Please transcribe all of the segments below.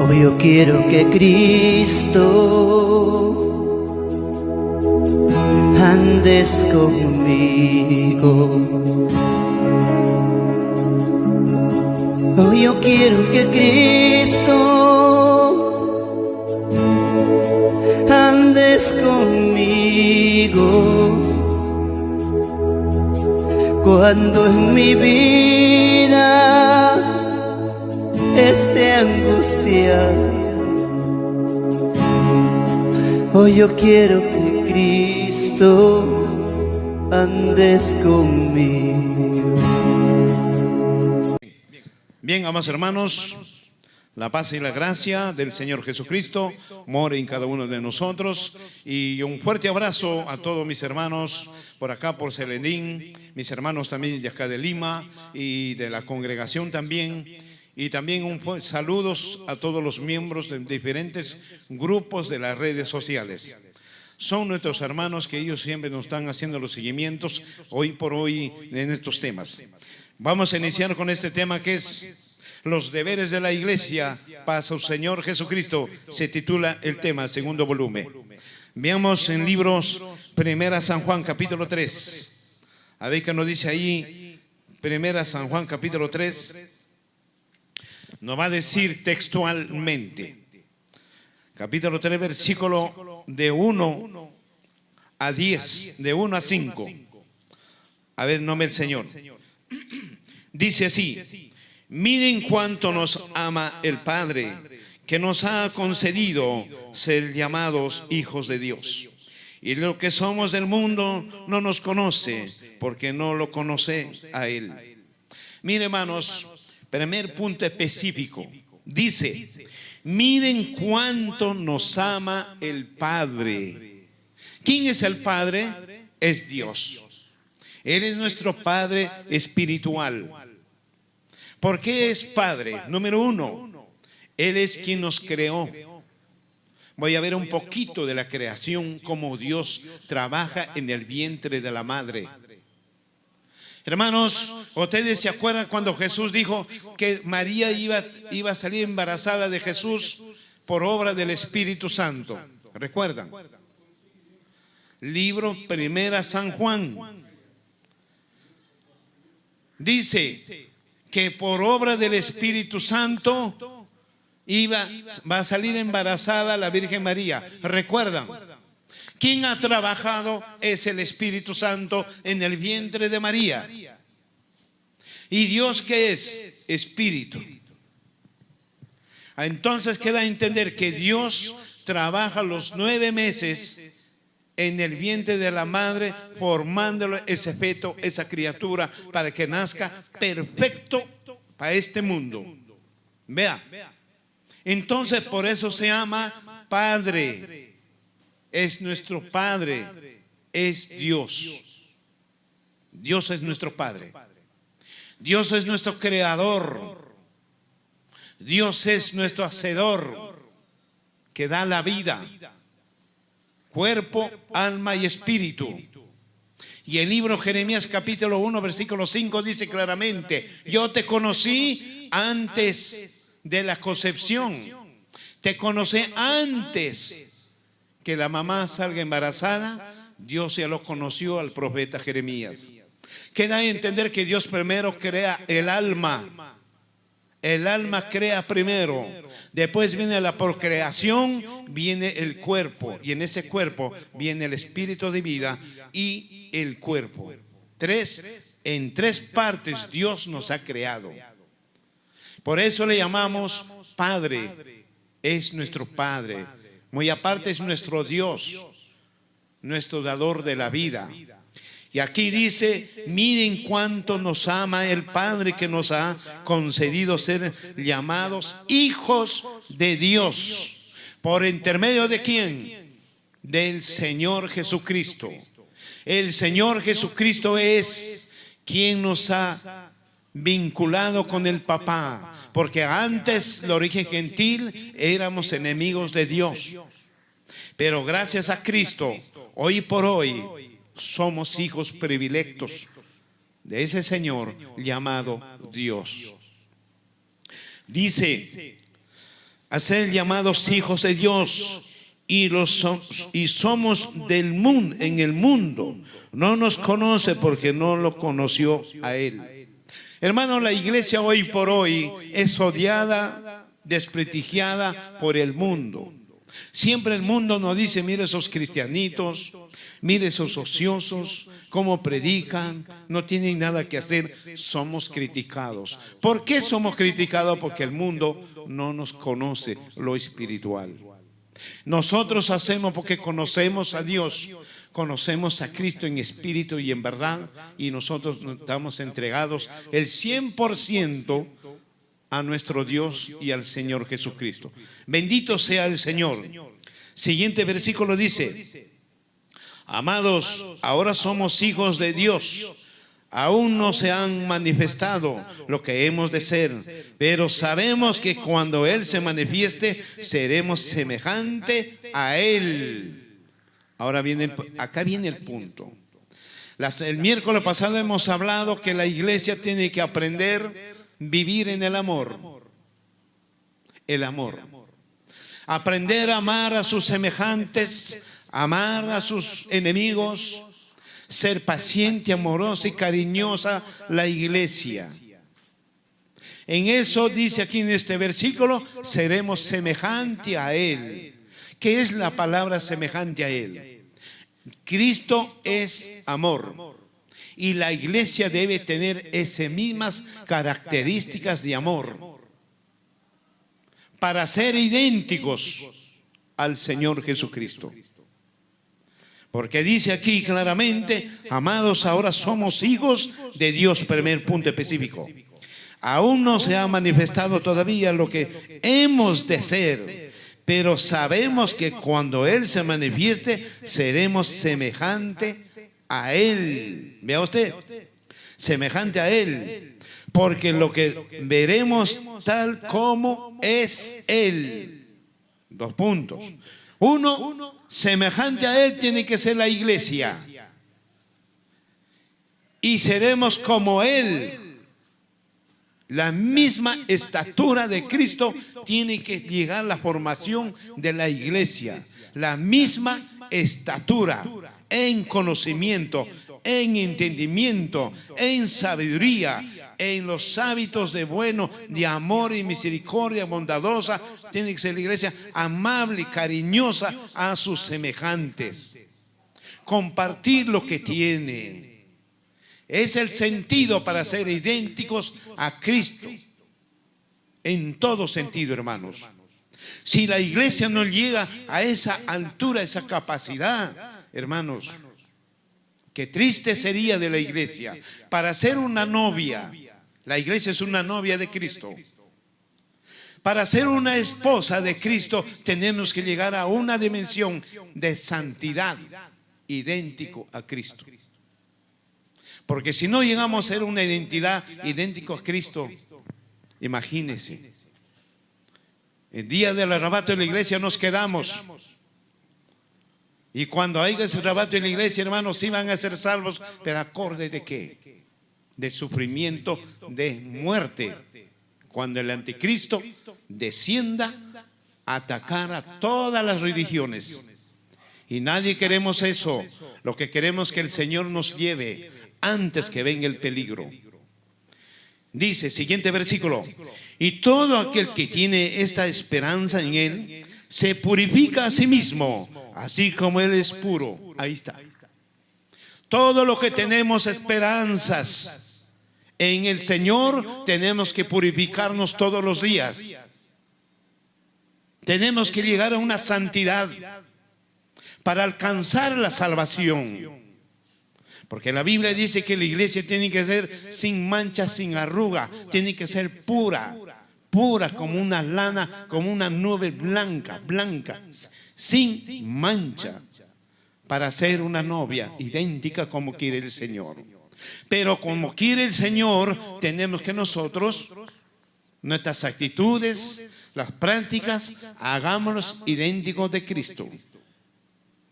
Hoy yo quiero que Cristo andes conmigo. Hoy yo quiero que Cristo andes conmigo. Cuando en mi vida esté angustiada, hoy yo quiero que Cristo andes conmigo. Bien, amados hermanos, la paz y la gracia del Señor Jesucristo more en cada uno de nosotros. Y un fuerte abrazo a todos mis hermanos por acá, por Celedín, mis hermanos también de acá de Lima y de la congregación también. Y también saludos a todos los miembros de diferentes grupos de las redes sociales. Son nuestros hermanos que ellos siempre nos están haciendo los seguimientos hoy por hoy en estos temas. Vamos a iniciar con este tema que es los deberes de la iglesia para su Señor Jesucristo. Se titula el tema, segundo volumen. Veamos en libros Primera San Juan capítulo 3. A ver qué nos dice ahí. Primera San Juan capítulo 3. Nos va a decir textualmente. Capítulo 3 versículo de 1 a 10. De 1 a 5. A ver, nombre del Señor. Dice así: miren cuánto nos ama el Padre, que nos ha concedido ser llamados hijos de Dios. Y lo que somos del mundo no nos conoce, porque no lo conoce a Él. Miren, hermanos, primer punto específico. Dice, miren cuánto nos ama el Padre. ¿Quién es el Padre? Es Dios. Él es nuestro Padre espiritual. ¿Por qué es Padre? Número uno, Él es quien nos creó. Voy a ver un poquito de la creación, cómo Dios trabaja en el vientre de la madre. Hermanos, ¿ustedes se acuerdan cuando Jesús dijo que María iba a salir embarazada de Jesús por obra del Espíritu Santo? ¿Recuerdan? Libro Primera San Juan. Dice que por obra del Espíritu Santo va a salir embarazada la Virgen María. ¿Recuerdan? ¿Quién ha trabajado? Es el Espíritu Santo en el vientre de María. ¿Y Dios qué es? Espíritu. Entonces queda a entender que Dios trabaja los 9 meses en el vientre de la madre, formándolo ese feto, esa criatura, para que nazca perfecto para este mundo. Vea. Entonces por eso se llama Padre. Es nuestro Padre. Es Dios. Dios es nuestro Padre. Dios es nuestro creador. Dios es nuestro hacedor, que da la vida. Cuerpo, alma y espíritu. Y el libro Jeremías capítulo 1 versículo 5 dice claramente: yo te conocí antes de la concepción. Te conocí antes que la mamá salga embarazada. Dios ya lo conoció al profeta Jeremías. Queda a entender que Dios primero crea el alma. El alma crea primero, después viene la procreación, viene el cuerpo, y en ese cuerpo viene el espíritu de vida y el cuerpo. En tres partes Dios nos ha creado. Por eso le llamamos Padre. Es nuestro Padre. Muy aparte es nuestro Dios, nuestro dador de la vida. Y aquí dice, miren cuánto nos ama el Padre, que nos ha concedido ser llamados hijos de Dios. ¿Por intermedio de quién? Del Señor Jesucristo. El Señor Jesucristo es quien nos ha vinculado con el Papá, porque antes, el origen gentil, éramos enemigos de Dios. Pero gracias a Cristo, hoy por hoy, somos hijos predilectos de ese Señor llamado Dios. Dice a ser llamados hijos de Dios, y somos del mundo, en el mundo. No nos conoce porque no lo conoció a Él. Hermano, la iglesia hoy por hoy es odiada, desprestigiada por el mundo. Siempre el mundo nos dice: mire esos cristianitos, mire esos ociosos, cómo predican, no tienen nada que hacer. Somos criticados. ¿Por qué somos criticados? Porque el mundo no nos conoce lo espiritual. Nosotros hacemos porque conocemos a Dios, conocemos a Cristo en espíritu y en verdad, y nosotros estamos entregados el 100% a nuestro Dios y al Señor Jesucristo. Bendito sea el Señor. Siguiente versículo dice: amados, ahora somos hijos de Dios. Aún no se han manifestado lo que hemos de ser, pero sabemos que cuando Él se manifieste, seremos semejante a Él. Ahora viene, acá viene el punto. El miércoles pasado hemos hablado que la iglesia tiene que aprender a vivir en el amor. El amor. Aprender a amar a sus semejantes, amar a sus enemigos, ser paciente, amorosa y cariñosa la iglesia. En eso dice aquí en este versículo: seremos semejante a Él. ¿Qué es la palabra semejante a Él? Cristo es amor, y la iglesia debe tener esas mismas características de amor para ser idénticos al Señor Jesucristo. Porque dice aquí claramente: amados, ahora somos hijos de Dios. Primer punto específico. Aún no se ha manifestado todavía lo que hemos de ser, pero sabemos que cuando Él se manifieste, seremos semejante a Él. Vea usted, semejante a Él, porque lo que veremos tal como es Él. 2 puntos. 1, semejante a Él tiene que ser la iglesia. Y seremos como Él. La misma estatura de Cristo tiene que llegar a la formación de la iglesia. La misma estatura en conocimiento, en entendimiento, en sabiduría, en los hábitos de bueno, de amor y misericordia bondadosa. Tiene que ser la iglesia amable y cariñosa a sus semejantes. Compartir lo que tiene. Es el sentido para ser idénticos a Cristo. En todo sentido, hermanos. Si la iglesia no llega a esa altura, a esa capacidad, hermanos, qué triste sería de la iglesia. Para ser una novia, la iglesia es una novia de Cristo. Para ser una esposa de Cristo, tenemos que llegar a una dimensión de santidad idéntico a Cristo. Porque si no llegamos a ser una identidad idéntica a Cristo, imagínense, el día del arrebato de la iglesia nos quedamos. Y cuando haya ese arrebato en la iglesia, hermanos, sí van a ser salvos, pero acorde de qué? De sufrimiento, de muerte. Cuando el anticristo descienda a atacar a todas las religiones. Y nadie queremos eso. Lo que queremos es que el Señor nos lleve antes que venga el peligro. Dice, siguiente versículo: y todo aquel que tiene esta esperanza en Él se purifica a sí mismo, así como Él es puro. Ahí está. Todo lo que tenemos esperanzas en el Señor, tenemos que purificarnos todos los días. Tenemos que llegar a una santidad para alcanzar la salvación. Porque la Biblia dice que la iglesia tiene que ser sin mancha, sin arruga. Tiene que ser pura, pura como una lana, como una nube blanca, blanca, sin mancha. Para ser una novia idéntica como quiere el Señor. Pero como quiere el Señor, tenemos que nosotros, nuestras actitudes, las prácticas, hagámoslos idénticos de Cristo.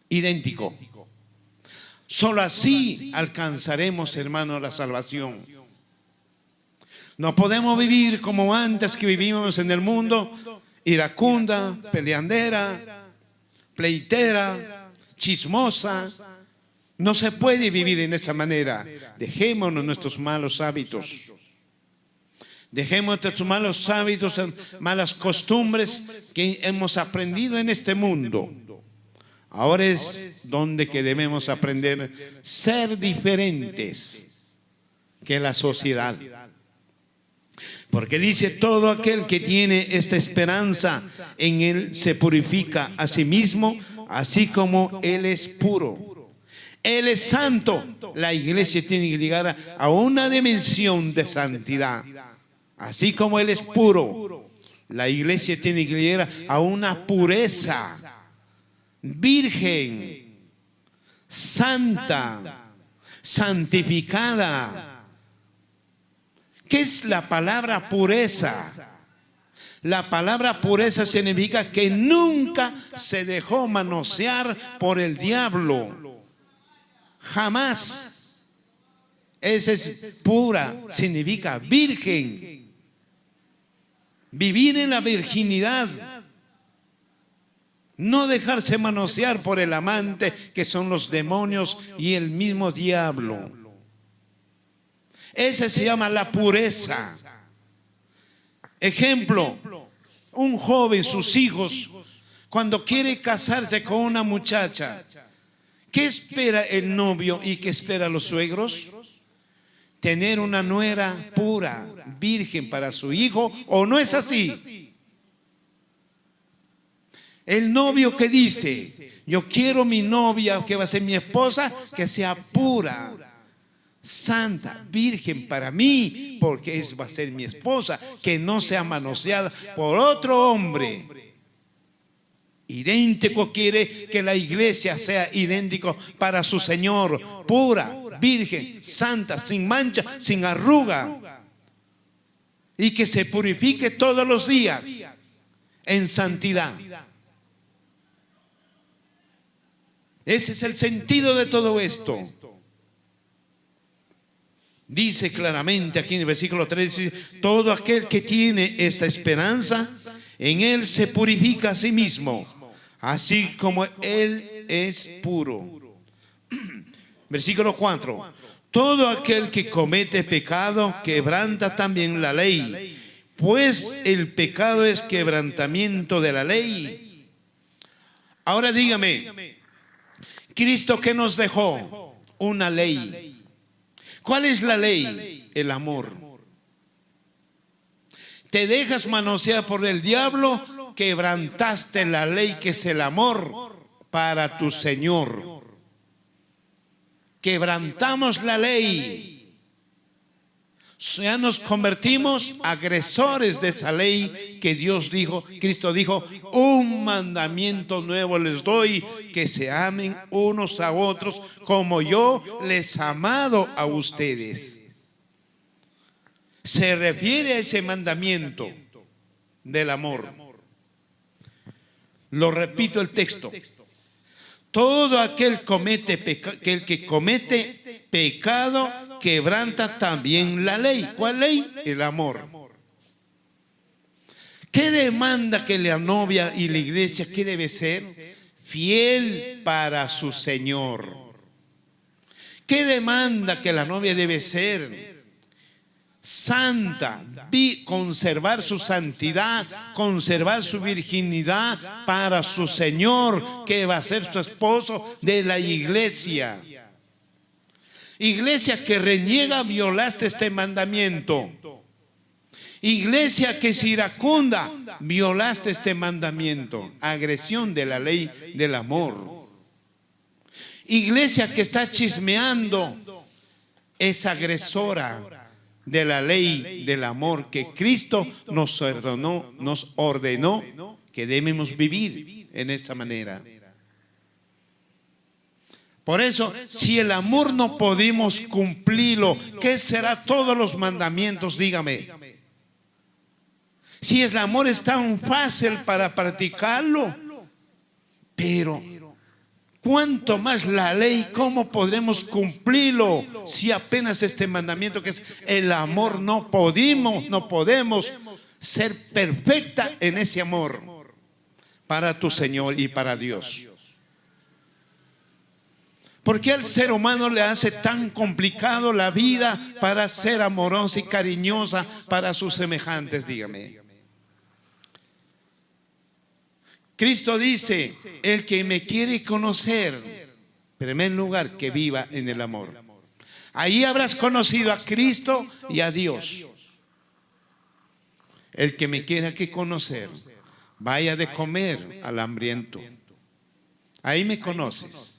Idéntico. Solo así alcanzaremos, hermanos, la salvación. No podemos vivir como antes que vivíamos en el mundo iracunda, peleandera, pleitera, chismosa. No se puede vivir en esa manera. Dejémonos nuestros malos hábitos. Dejemos nuestros malos hábitos, malas costumbres que hemos aprendido en este mundo. Ahora es donde que debemos aprender a ser diferentes que la sociedad. Porque dice, todo aquel que tiene esta esperanza en Él se purifica a sí mismo, así como Él es puro. Él es santo. La iglesia tiene que llegar a una dimensión de santidad. Así como Él es puro, la iglesia tiene que llegar a una pureza virgen, santa, santificada. ¿Qué es la palabra pureza? La palabra pureza significa que nunca se dejó manosear por el diablo. Jamás. Esa es pura, significa virgen. Vivir en la virginidad. No dejarse manosear por el amante, que son los demonios y el mismo diablo. Esa se llama la pureza. Ejemplo, un joven, sus hijos, cuando quiere casarse con una muchacha, ¿qué espera el novio y qué espera los suegros? Tener una nuera pura, virgen para su hijo, ¿o no es así? El novio que dice, yo quiero mi novia, que va a ser mi esposa, que sea pura, santa, virgen para mí, porque va a ser mi esposa, que no sea manoseada por otro hombre. Idéntico quiere que la iglesia sea idéntico para su Señor, pura, virgen, santa, sin mancha, sin arruga, y que se purifique todos los días en santidad. Ese es el sentido de todo esto. Dice claramente aquí en el versículo 3, dice, todo aquel que tiene esta esperanza, en Él se purifica a sí mismo, así como Él es puro. Versículo 4. Todo aquel que comete pecado quebranta también la ley, pues el pecado es quebrantamiento de la ley. Ahora dígame, Cristo, ¿qué nos dejó? Una ley. ¿Cuál es la ley? El amor. Te dejas manosear por el diablo, quebrantaste la ley que es el amor para tu Señor. Quebrantamos la ley. Ya nos convertimos agresores de esa ley que Dios dijo, Cristo dijo, un mandamiento nuevo les doy, que se amen unos a otros como yo les he amado a ustedes. Se refiere a ese mandamiento del amor. Lo repito el texto. Todo aquel que comete pecado quebranta también la ley. ¿Cuál ley? El amor. ¿Qué demanda que la novia y la iglesia, qué debe ser? Fiel para su Señor. ¿Qué demanda que la novia debe ser? Santa, conservar su santidad, conservar su virginidad para su Señor, que va a ser su esposo de la iglesia. Iglesia que reniega, violaste este mandamiento. Iglesia que es iracunda, violaste este mandamiento. Agresión de la ley del amor. Iglesia que está chismeando, es agresora de la ley del amor que Cristo nos ordenó que debemos vivir en esa manera. Por eso, si el amor no podemos cumplirlo, ¿qué será todos los mandamientos? Dígame. Si el amor es tan fácil para practicarlo, pero ¿cuánto más la ley? ¿Cómo podremos cumplirlo si apenas este mandamiento que es el amor no podemos ser perfecta en ese amor para tu Señor y para Dios. ¿Por qué al ser humano le hace tan complicado la vida para ser amorosa y cariñosa para sus semejantes? Dígame. Cristo dice, el que me quiere conocer, en primer lugar, que viva en el amor. Ahí habrás conocido a Cristo y a Dios. El que me quiera que conocer, vaya de comer al hambriento. Ahí me conoces.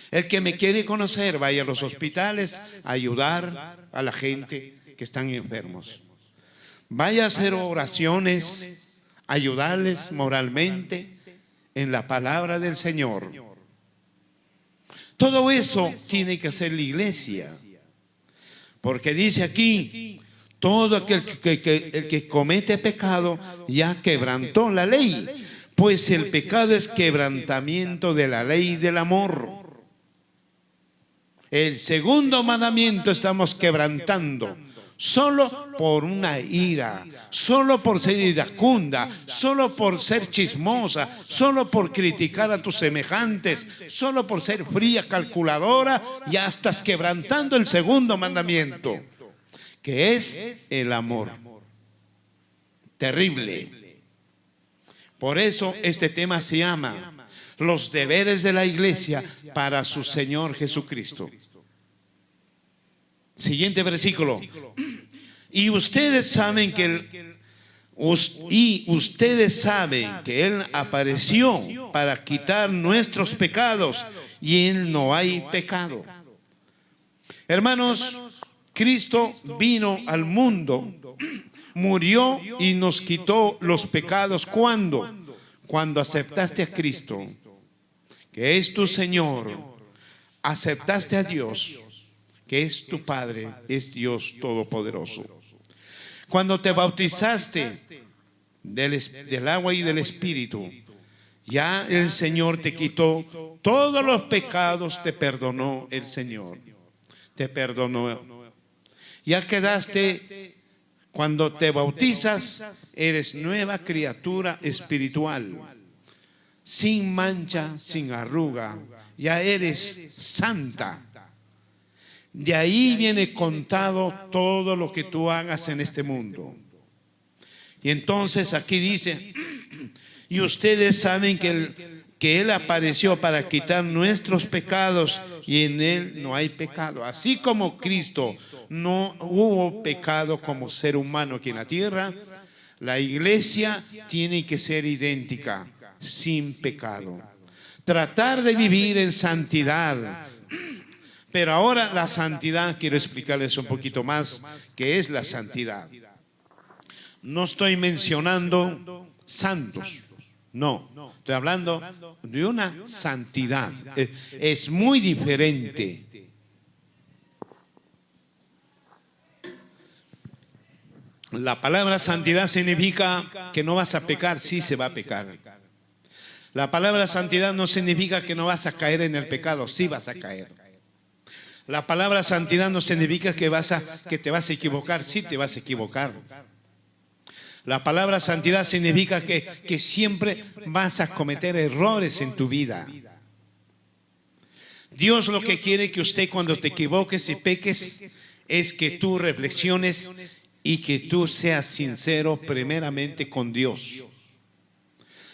El que me quiere conocer, vaya a los hospitales a ayudar a la gente que están enfermos. Vaya a hacer oraciones, ayudarles moralmente en la palabra del Señor. Todo eso tiene que hacer la iglesia. Porque dice aquí, todo aquel que comete pecado ya quebrantó la ley. Pues el pecado es quebrantamiento de la ley del amor. El segundo mandamiento estamos quebrantando solo por una ira, solo por ser iracunda, solo por ser chismosa, solo por criticar a tus semejantes, solo por ser fría, calculadora. Ya estás quebrantando el segundo mandamiento, que es el amor. Terrible. Por eso este tema se llama los deberes de la iglesia para su Señor Jesucristo. Siguiente versículo. Y ustedes saben que Él apareció para quitar nuestros pecados y en Él no hay pecado. Hermanos, Cristo vino al mundo, murió y nos quitó los pecados. ¿Cuándo? Cuando aceptaste a Cristo, que es tu Señor, aceptaste a Dios, que es tu Padre, es Dios Todopoderoso. Cuando te bautizaste del agua y del Espíritu, ya el Señor te quitó todos los pecados, te perdonó el Señor, te perdonó. Ya quedaste, cuando te bautizas, eres nueva criatura espiritual, sin mancha, sin arruga, ya eres santa. De ahí viene contado todo lo que tú hagas en este mundo. Y entonces aquí dice, y ustedes saben que Él apareció para quitar nuestros pecados y en Él no hay pecado. Así como Cristo no hubo pecado como ser humano aquí en la tierra, la iglesia tiene que ser idéntica, sin pecado. Tratar de vivir en santidad. Pero ahora la santidad, quiero explicarles un poquito más qué es la santidad. No estoy mencionando santos, no, estoy hablando de una santidad. Es muy diferente. La palabra santidad significa que no vas a pecar, sí se va a pecar. La palabra santidad no significa que no vas a caer en el pecado, sí vas a caer. La palabra santidad no significa que te vas a equivocar, sí te vas a equivocar. La palabra santidad significa que siempre vas a cometer errores en tu vida. Dios lo que quiere que usted, cuando te equivoques y peques, es que tú reflexiones y que tú seas sincero primeramente con Dios.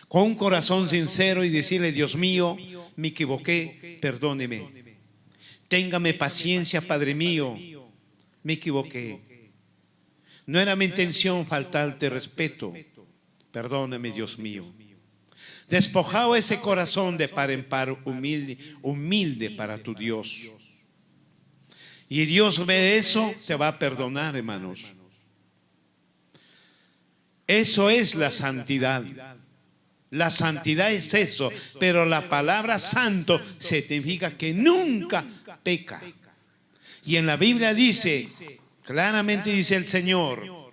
Con un corazón sincero y decirle: Dios mío, me equivoqué, perdóneme. Téngame paciencia, Padre mío, me equivoqué. No era mi intención faltarte respeto. Perdóname, Dios mío. Despojado ese corazón de par en par, humilde para tu Dios. Y Dios ve eso, te va a perdonar, hermanos. Eso es la santidad. La santidad es eso, pero la palabra santo significa que nunca peca. Y en la Biblia dice, claramente dice el Señor: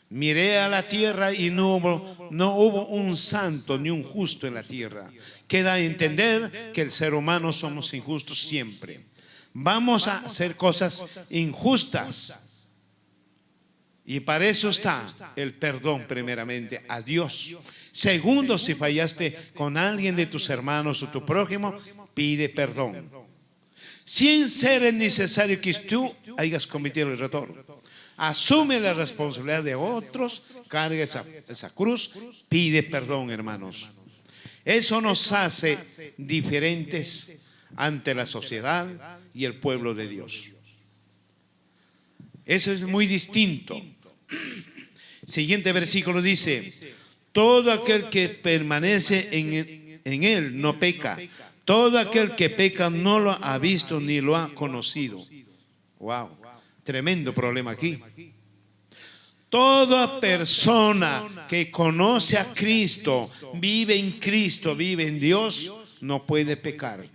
miré a la tierra y no hubo un santo ni un justo en la tierra. Queda a entender que el ser humano somos injustos siempre. Vamos a hacer cosas injustas. Y para eso está el perdón primeramente a Dios. Segundo, si fallaste con alguien de tus hermanos o tu prójimo, pide perdón. Sin ser necesario que tú hayas cometido el error. Asume la responsabilidad de otros, carga esa cruz, pide perdón, hermanos. Eso nos hace diferentes ante la sociedad y el pueblo de Dios. Eso es muy distinto. Siguiente versículo dice: todo aquel que permanece en él no peca. Todo aquel que peca no lo ha visto ni lo ha conocido. Wow, tremendo problema aquí. Toda persona que conoce a Cristo, vive en Cristo, vive en Dios, no puede pecar.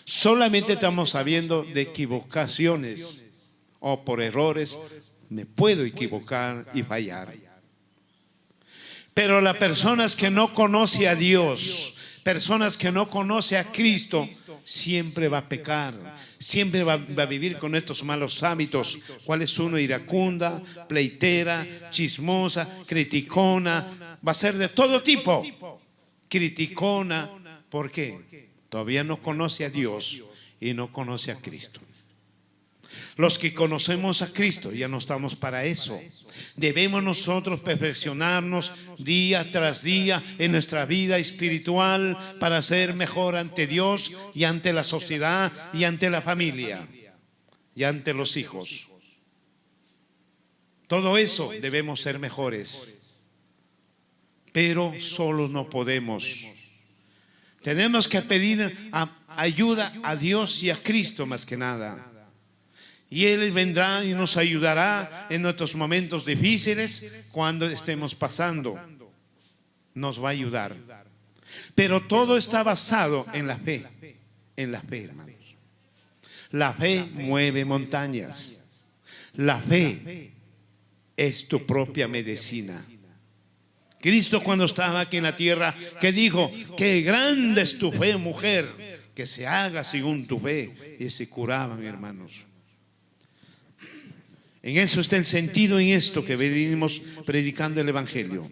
Solamente estamos sabiendo de equivocaciones o por errores. Me puedo equivocar y fallar. Pero las personas que no conocen a Dios, personas que no conocen a Cristo, siempre va a pecar, siempre va a vivir con estos malos hábitos. ¿Cuál es uno? Iracunda, pleitera, chismosa, criticona, va a ser de todo tipo. Criticona, ¿por qué? Todavía no conoce a Dios y no conoce a Cristo. Los que conocemos a Cristo ya no estamos para eso. Debemos nosotros perfeccionarnos día tras día en nuestra vida espiritual para ser mejor ante Dios y ante la sociedad y ante la familia y ante los hijos. Todo eso debemos ser mejores, pero solos no podemos. Tenemos que pedir ayuda a Dios y a Cristo más que nada. Y Él vendrá y nos ayudará en nuestros momentos difíciles cuando estemos pasando. Nos va a ayudar. Pero todo está basado en la fe. En la fe, hermanos. La fe mueve montañas. La fe es tu propia medicina. Cristo, cuando estaba aquí en la tierra, que dijo: qué grande es tu fe, mujer, que se haga según tu fe. Y se curaban, hermanos. En eso está el sentido, en esto que venimos predicando el Evangelio.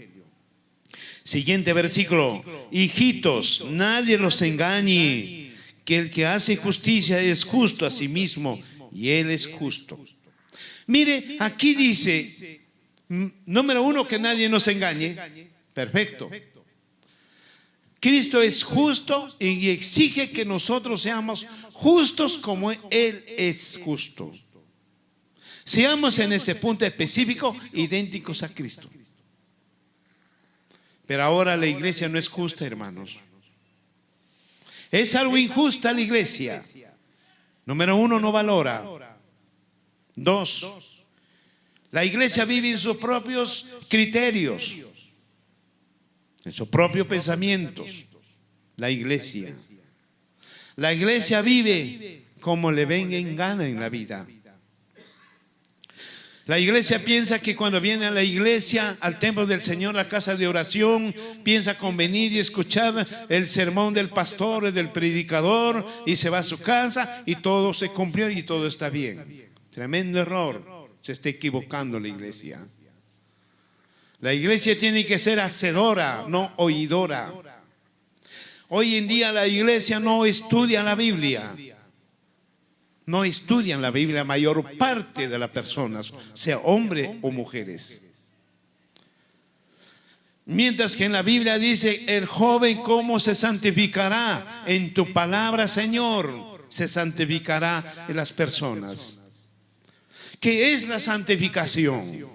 Siguiente versículo: hijitos, nadie los engañe, que el que hace justicia es justo a sí mismo, y Él es justo. Mire, aquí dice, número uno, que nadie nos engañe. Perfecto. Cristo es justo y exige que nosotros seamos justos como Él es justo. Seamos en ese punto específico idénticos a Cristo. Pero ahora la iglesia no es justa, hermanos. Es algo injusta la iglesia. Número uno, no valora. Dos, la iglesia vive en sus propios criterios, en sus propios pensamientos. La iglesia vive como le venga en gana en la vida. La iglesia piensa que cuando viene a la iglesia, al templo del Señor, la casa de oración, piensa con venir y escuchar el sermón del pastor y del predicador, y se va a su casa y todo se cumplió y todo está bien. Tremendo error. Se está equivocando la iglesia. La iglesia tiene que ser hacedora, no oidora. Hoy en día la iglesia no estudia la Biblia. No estudian la Biblia la mayor parte de las personas, sea hombre o mujeres. Mientras que en la Biblia dice: el joven cómo se santificará en tu palabra, Señor, se santificará en las personas. ¿Qué es la santificación?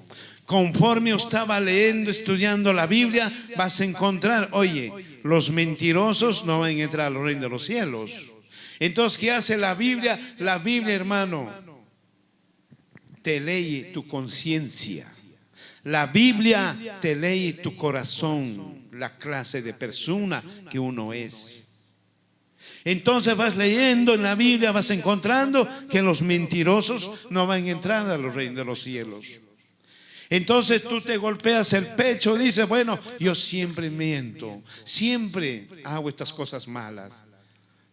Conforme estaba leyendo, estudiando la Biblia, vas a encontrar, oye, los mentirosos no van a entrar al reino de los cielos. Entonces, ¿qué hace la Biblia? La Biblia, hermano, te lee tu conciencia. La Biblia te lee tu corazón, la clase de persona que uno es. Entonces vas leyendo en la Biblia, vas encontrando que los mentirosos no van a entrar a los reinos de los cielos. Entonces tú te golpeas el pecho y dices: bueno, yo siempre miento, siempre hago estas cosas malas.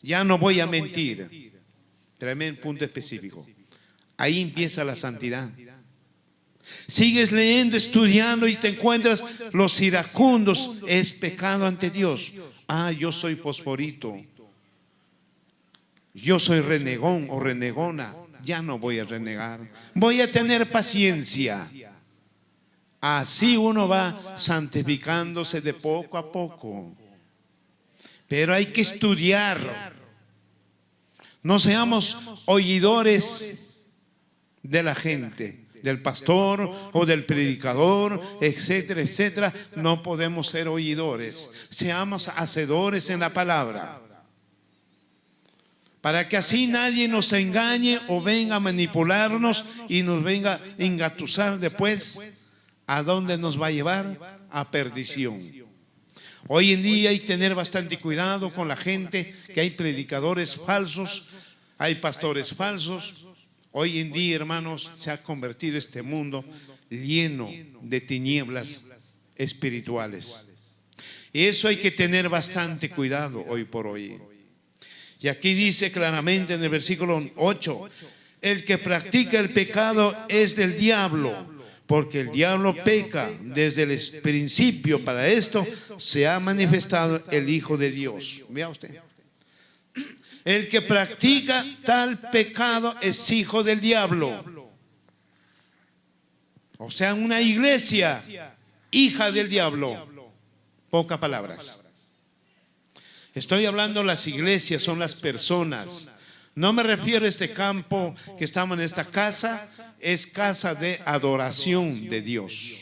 Ya no voy a mentir. Tremendo punto específico. Ahí empieza la santidad. Sigues leyendo, estudiando y te encuentras los iracundos. Es pecado ante Dios. Ah, yo soy fosforito. Yo soy renegón o renegona. Ya no voy a renegar. Voy a tener paciencia. Así uno va santificándose de poco a poco. Pero hay que estudiar. No seamos oidores de la gente, del pastor o del predicador, etcétera, etcétera. No podemos ser oidores. Seamos hacedores en la palabra. Para que así nadie nos engañe o venga a manipularnos y nos venga a engatusar después. ¿A dónde nos va a llevar? A perdición. Hoy en día hay que tener bastante cuidado con la gente, que hay predicadores falsos, hay pastores falsos. Hoy en día, hermanos, se ha convertido este mundo lleno de tinieblas espirituales. Y eso hay que tener bastante cuidado hoy por hoy. Y aquí dice claramente en el versículo 8, el que practica el pecado es del diablo, porque el diablo peca desde el principio. Para esto se ha manifestado el Hijo de Dios. Vea usted. El que practica tal pecado es hijo del diablo. O sea, una iglesia hija del diablo. Pocas palabras. Estoy hablando de las iglesias, son las personas. No me refiero a este campo que estamos en esta casa, es casa de adoración de Dios.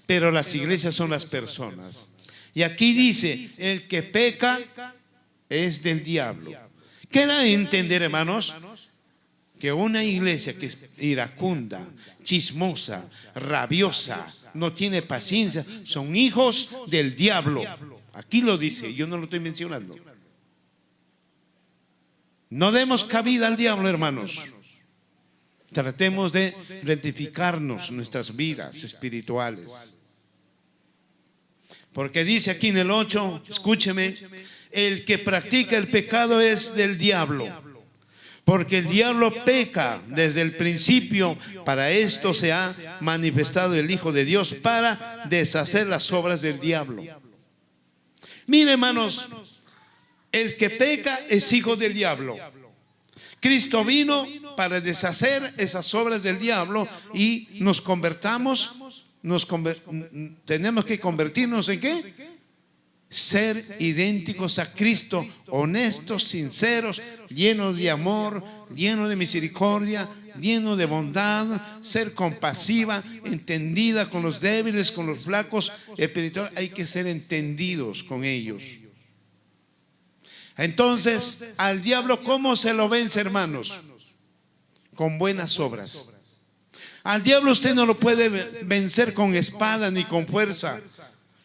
Pero las iglesias son las personas. Y aquí dice, el que peca es del diablo. ¿Qué da a entender, hermanos? Que una iglesia que es iracunda, chismosa, rabiosa, no tiene paciencia, son hijos del diablo. Aquí lo dice, yo no lo estoy mencionando. No demos cabida al diablo, hermanos. Tratemos de rectificarnos nuestras vidas espirituales. Porque dice aquí en el 8, escúcheme, el que practica el pecado es del diablo. Porque el diablo peca desde el principio. Para esto se ha manifestado el Hijo de Dios, para deshacer las obras del diablo. Mire, hermanos, el que peca es hijo del diablo. Cristo vino para deshacer esas obras del diablo y nos convertamos, tenemos que convertirnos ¿en qué? Ser idénticos a Cristo, honestos, sinceros, llenos de amor, llenos de misericordia, llenos de bondad, ser compasiva, entendida con los débiles, con los flacos espirituales. Hay que ser entendidos con ellos. Entonces, al diablo, ¿cómo se lo vence, hermanos? Con buenas obras. Al diablo usted no lo puede vencer con espada ni con fuerza,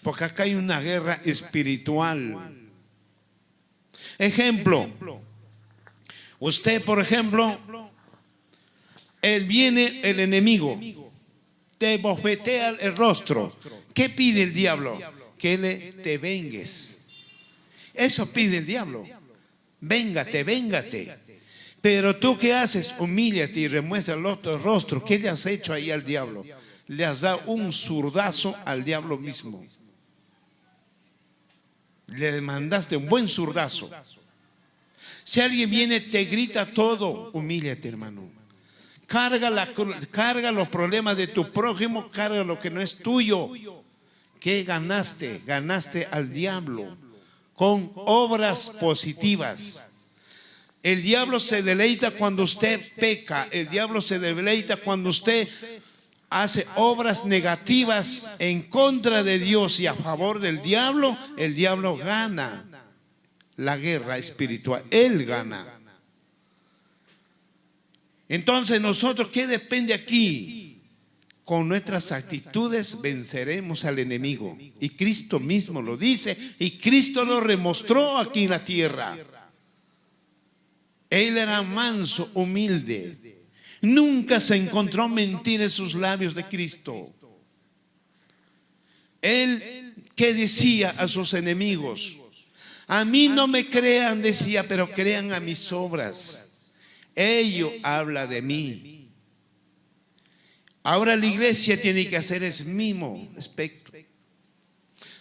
porque acá hay una guerra espiritual. Ejemplo, usted, por ejemplo, viene el enemigo, te bofetea el rostro. ¿Qué pide el diablo? Que te vengues. Eso pide el diablo. Véngate, véngate. Pero tú, ¿qué haces? Humíllate y remuestra el otro rostro. ¿Qué le has hecho ahí al diablo? Le has dado un zurdazo al diablo mismo. Le mandaste un buen zurdazo. Si alguien viene, te grita todo, humíllate, hermano. Carga los problemas de tu prójimo, carga lo que no es tuyo. ¿Qué ganaste? Ganaste al diablo con obras positivas. El diablo se deleita cuando usted peca. El diablo se deleita cuando usted hace obras negativas en contra de Dios y a favor del diablo. El diablo gana la guerra espiritual. Él gana. Entonces nosotros, ¿qué depende aquí? Con nuestras actitudes venceremos al enemigo. Y Cristo mismo lo dice, y Cristo lo demostró aquí en la tierra. Él era manso, humilde. Nunca se encontró mentira en sus labios de Cristo. Él, ¿qué decía a sus enemigos? A mí no me crean, decía, pero crean a mis obras. Ello habla de mí. Ahora la iglesia tiene que hacer el mismo aspecto.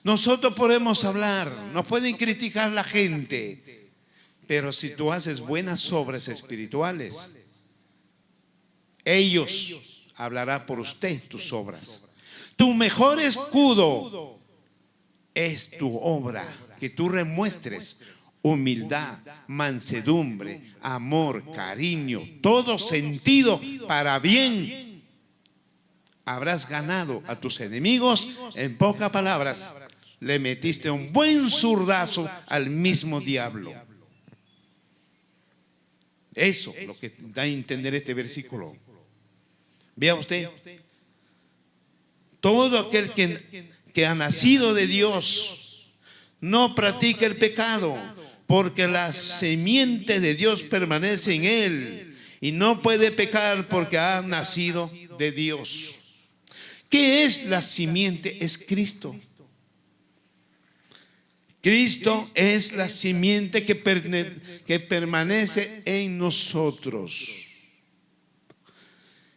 Nosotros podemos hablar, nos pueden criticar la gente, pero si tú haces buenas obras espirituales, ellos hablarán por usted tus obras. Tu mejor escudo es tu obra, que tú demuestres humildad, mansedumbre, amor, cariño, todo sentido para bien. Habrás ganado a tus enemigos. En pocas palabras, le metiste un buen zurdazo al mismo diablo. Eso es lo que da a entender este versículo. Vea usted, todo aquel que ha nacido de Dios no practica el pecado, porque la simiente de Dios permanece en él y no puede pecar porque ha nacido de Dios. ¿Qué es la simiente? Es Cristo. Cristo es la simiente que permanece en nosotros.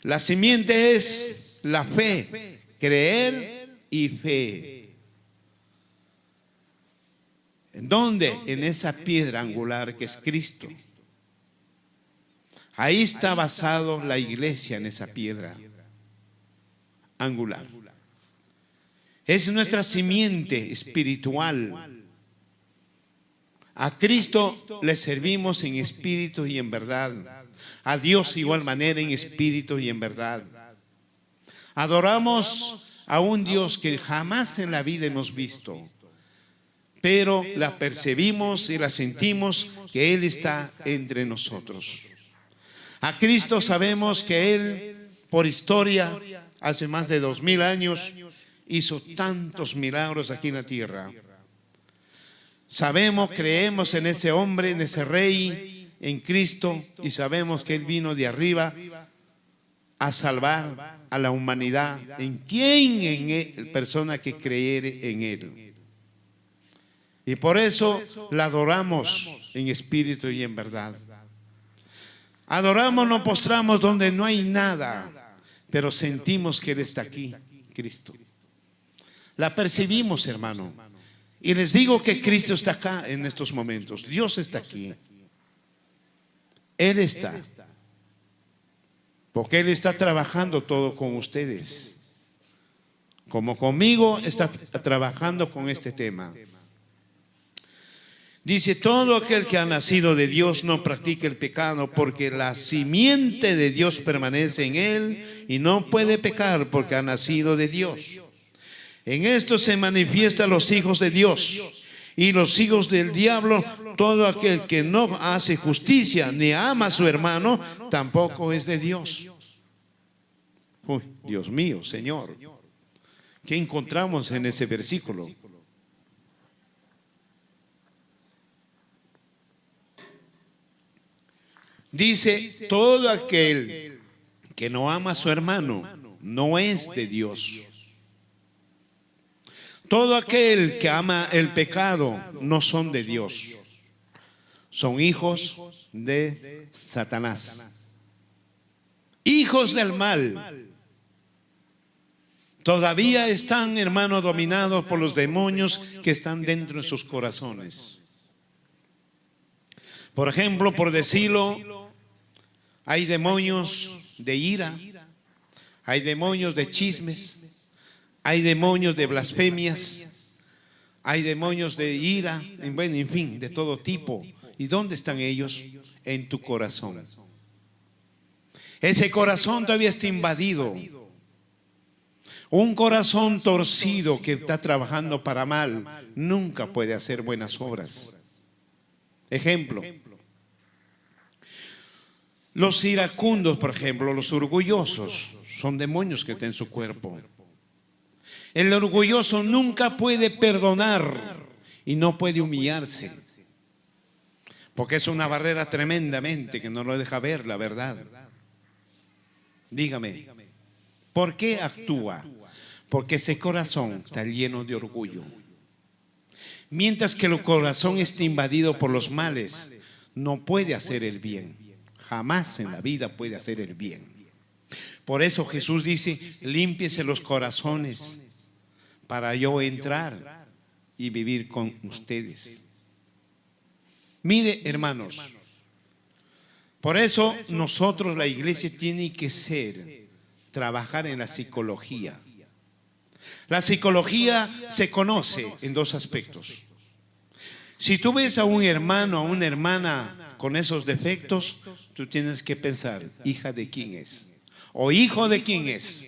La simiente es la fe, creer y fe. ¿En dónde? En esa piedra angular que es Cristo. Ahí está basado la iglesia, en esa piedra angular. Es nuestra simiente espiritual. A Cristo le servimos en espíritu y en verdad. A Dios igual manera en espíritu y en verdad. Adoramos a un Dios que jamás en la vida hemos visto, pero la percibimos y la sentimos que Él está entre nosotros. A Cristo sabemos que Él, por historia, hace más de 2000 años, hizo tantos milagros aquí en la tierra. Sabemos, creemos en ese hombre, en ese rey, en Cristo, y sabemos que Él vino de arriba a salvar a la humanidad. ¿En quién? En Él, persona que creyere en Él. Y por eso la adoramos en espíritu y en verdad. Adoramos, nos postramos donde no hay nada, pero sentimos que Él está aquí, Cristo. La percibimos, hermano. Y les digo que Cristo está acá en estos momentos. Dios está aquí. Él está. Porque Él está trabajando todo con ustedes. Como conmigo está trabajando con este tema. Dice, todo aquel que ha nacido de Dios no practica el pecado, porque la simiente de Dios permanece en él y no puede pecar porque ha nacido de Dios. En esto se manifiestan los hijos de Dios y los hijos del diablo. Todo aquel que no hace justicia ni ama a su hermano tampoco es de Dios. Uy, Dios mío, Señor, ¿qué encontramos en ese versículo? Dice, todo aquel que no ama a su hermano no es de Dios. Todo aquel que ama el pecado no son de Dios. Son hijos de Satanás. Hijos del mal. Todavía están, hermanos, dominados por los demonios que están dentro de sus corazones. Por ejemplo, por decirlo, hay demonios de ira, hay demonios de chismes, hay demonios de blasfemias, hay demonios de ira, bueno, en fin, de todo tipo. ¿Y dónde están ellos? En tu corazón. Ese corazón todavía está invadido. Un corazón torcido que está trabajando para mal nunca puede hacer buenas obras. Ejemplo, los iracundos, por ejemplo, los orgullosos, son demonios que están en su cuerpo. El orgulloso nunca puede perdonar y no puede humillarse, porque es una barrera tremendamente que no lo deja ver la verdad. Dígame, ¿por qué actúa? Porque ese corazón está lleno de orgullo. Mientras que el corazón está invadido por los males, no puede hacer el bien. Jamás en la vida puede hacer el bien. Por eso Jesús dice, límpiese los corazones para yo entrar y vivir con ustedes. Mire, hermanos, por eso nosotros, la iglesia, tiene que trabajar en la psicología. La psicología se conoce en dos aspectos. Si tú ves a un hermano, a una hermana con esos defectos, tú tienes que pensar, ¿hija de quién es? ¿O hijo de quién es?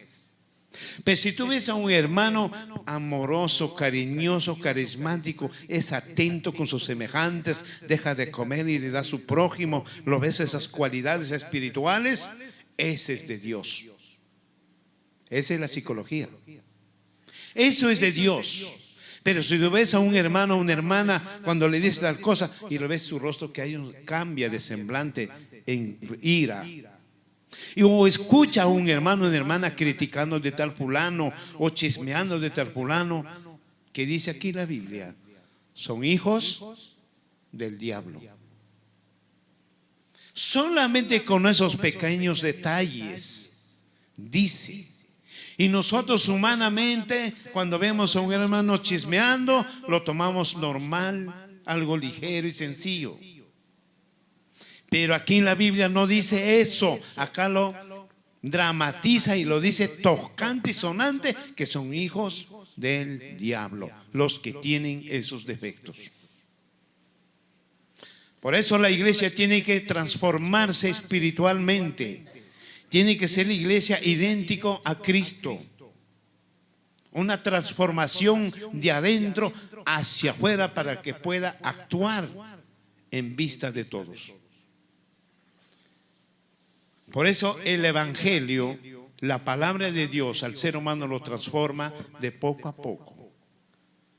Pero si tú ves a un hermano amoroso, cariñoso, carismático, es atento con sus semejantes, deja de comer y le da a su prójimo, lo ves esas cualidades espirituales, ese es de Dios. Esa es la psicología. Eso es de Dios. Pero si tú ves a un hermano o una hermana, cuando le dices tal cosa y lo ves su rostro que hay cambia de semblante en ira, o escucha a un hermano o una hermana criticando de tal fulano o chismeando de tal fulano, que dice aquí la Biblia, son hijos del diablo. Solamente con esos pequeños detalles dice. Y nosotros humanamente, cuando vemos a un hermano chismeando, lo tomamos normal, algo ligero y sencillo. Pero aquí en la Biblia no dice eso. Acá lo dramatiza y lo dice tocante y sonante, que son hijos del diablo, los que tienen esos defectos. Por eso la iglesia tiene que transformarse espiritualmente. Tiene que ser la iglesia idéntico a Cristo. Una transformación de adentro hacia afuera para que pueda actuar en vista de todos. Por eso el evangelio, la palabra de Dios al ser humano lo transforma de poco a poco.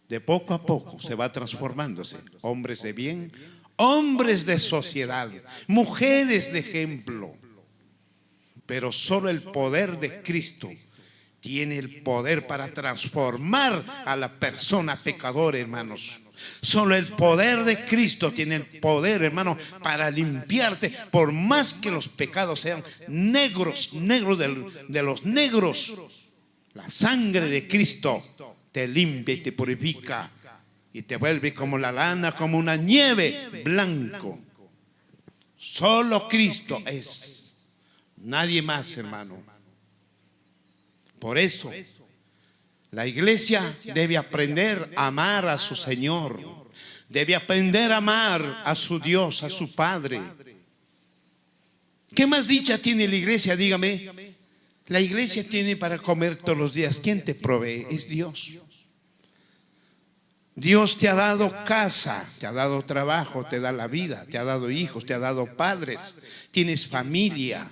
De poco a poco se va transformándose. Hombres de bien, hombres de sociedad, mujeres de ejemplo. Pero solo el poder de Cristo tiene el poder para transformar a la persona pecadora, hermanos. Solo el poder de Cristo tiene el poder, hermano, para limpiarte, por más que los pecados sean negros, negros de los negros. La sangre de Cristo te limpia y te purifica y te vuelve como la lana, como una nieve blanco. Solo Cristo es. Nadie más, hermano. Por eso la iglesia debe aprender a amar a su Señor. Debe aprender a amar a su Dios, a su Padre. ¿Qué más dicha tiene la iglesia? Dígame. La iglesia tiene para comer todos los días. ¿Quién te provee? Es Dios. Dios te ha dado casa, te ha dado trabajo, te da la vida, te ha dado hijos, te ha dado padres. Tienes familia.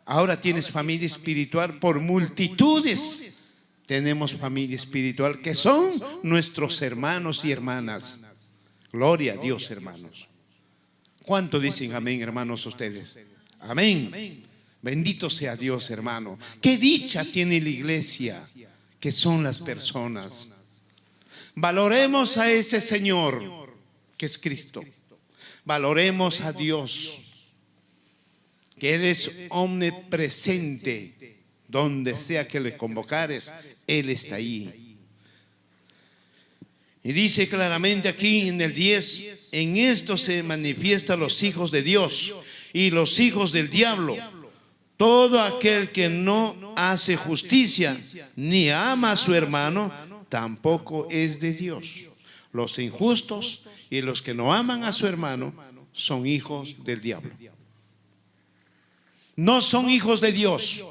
Ahora tienes familia espiritual por multitudes. Tenemos familia espiritual que son nuestros hermanos y hermanas. Gloria a Dios, hermanos. ¿Cuánto dicen amén, hermanos, ustedes? Amén. Bendito sea Dios, hermano. Qué dicha tiene la iglesia, que son las personas. Valoremos a ese Señor, que es Cristo. Valoremos a Dios, que Él es omnipresente. Donde sea que le convocares, Él está ahí. Y dice claramente aquí en el 10, en esto se manifiestan los hijos de Dios y los hijos del diablo. Todo aquel que no hace justicia ni ama a su hermano, tampoco es de Dios. Los injustos y los que no aman a su hermano son hijos del diablo. No son hijos de Dios.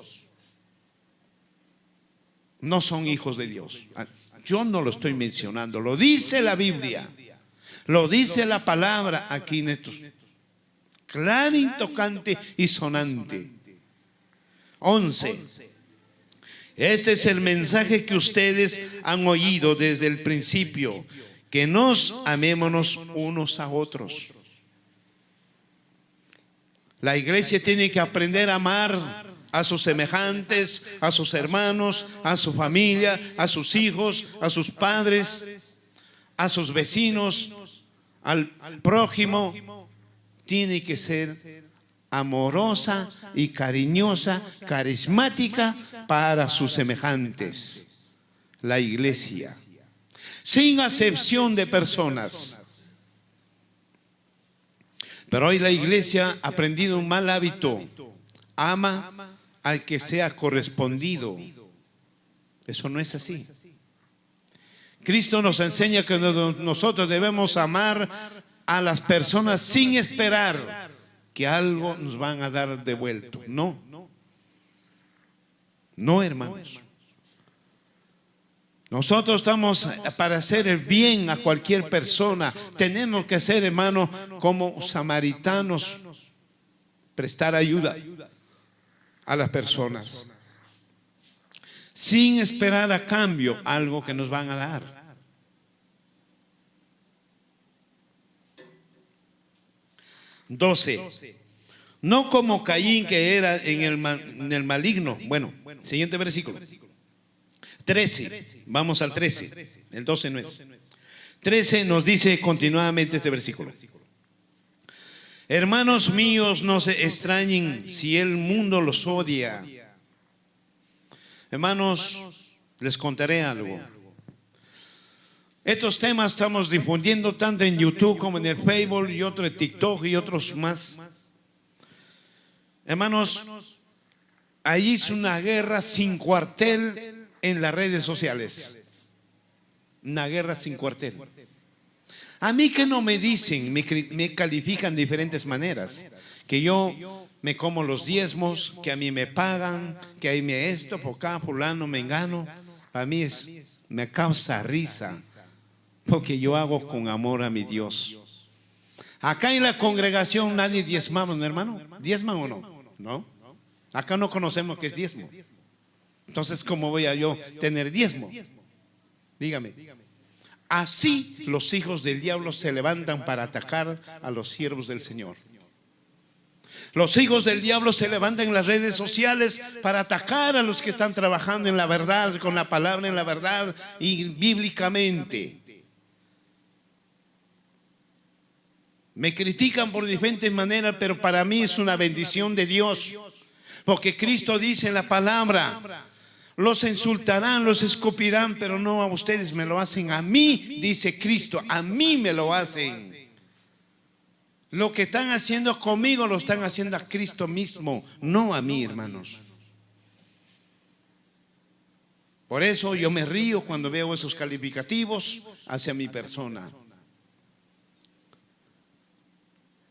No son hijos de Dios. Yo no lo estoy mencionando, lo dice la Biblia, lo dice la palabra aquí en estos. Claro, tocante y sonante. 11. Este es el mensaje que ustedes han oído desde el principio, que nos amémonos unos a otros. La iglesia tiene que aprender a amar a sus semejantes, a sus hermanos, a su familia, a sus hijos, a sus padres, a sus vecinos, al prójimo. Tiene que ser amorosa y cariñosa, carismática para sus semejantes, la iglesia, sin acepción de personas. Pero hoy la iglesia ha aprendido un mal hábito: ama al que sea correspondido. Eso no es así. Cristo nos enseña que nosotros debemos amar a las personas sin esperar que algo nos van a dar devuelto. No, no, hermanos. Nosotros estamos para hacer el bien a cualquier persona. Tenemos que ser, hermano, como samaritanos, prestar ayuda a las personas, sin esperar a cambio algo que nos van a dar. (12) No como Caín, que era en el maligno. Bueno, siguiente versículo. 13, vamos al 13, el 12 no es. 13 nos dice continuamente este versículo: hermanos míos, no se extrañen si el mundo los odia. Hermanos, les contaré algo. Estos temas estamos difundiendo tanto en YouTube como en el Facebook y otro en TikTok y otros más. Hermanos, ahí es una guerra sin cuartel en las redes sociales. Una guerra sin cuartel. A mí que no me dicen, me califican de diferentes maneras. Que yo me como los diezmos, que a mí me pagan, que a mí me esto, por acá, fulano, mengano. A mí me causa risa, porque yo hago con amor a mi Dios. Acá en la congregación nadie diezmamos, ¿no, hermano? ¿Diezman o no? No. Acá no conocemos qué es diezmo. Entonces, ¿cómo voy a yo tener diezmo? Dígame. Así los hijos del diablo se levantan para atacar a los siervos del Señor. Los hijos del diablo se levantan en las redes sociales para atacar a los que están trabajando en la verdad, con la palabra en la verdad y bíblicamente. Me critican por diferentes maneras, pero para mí es una bendición de Dios. Porque Cristo dice en la palabra: los insultarán, los escupirán, pero no a ustedes, me lo hacen a mí, dice Cristo, a mí me lo hacen. Lo que están haciendo conmigo lo están haciendo a Cristo mismo, no a mí, hermanos. Por eso yo me río cuando veo esos calificativos hacia mi persona.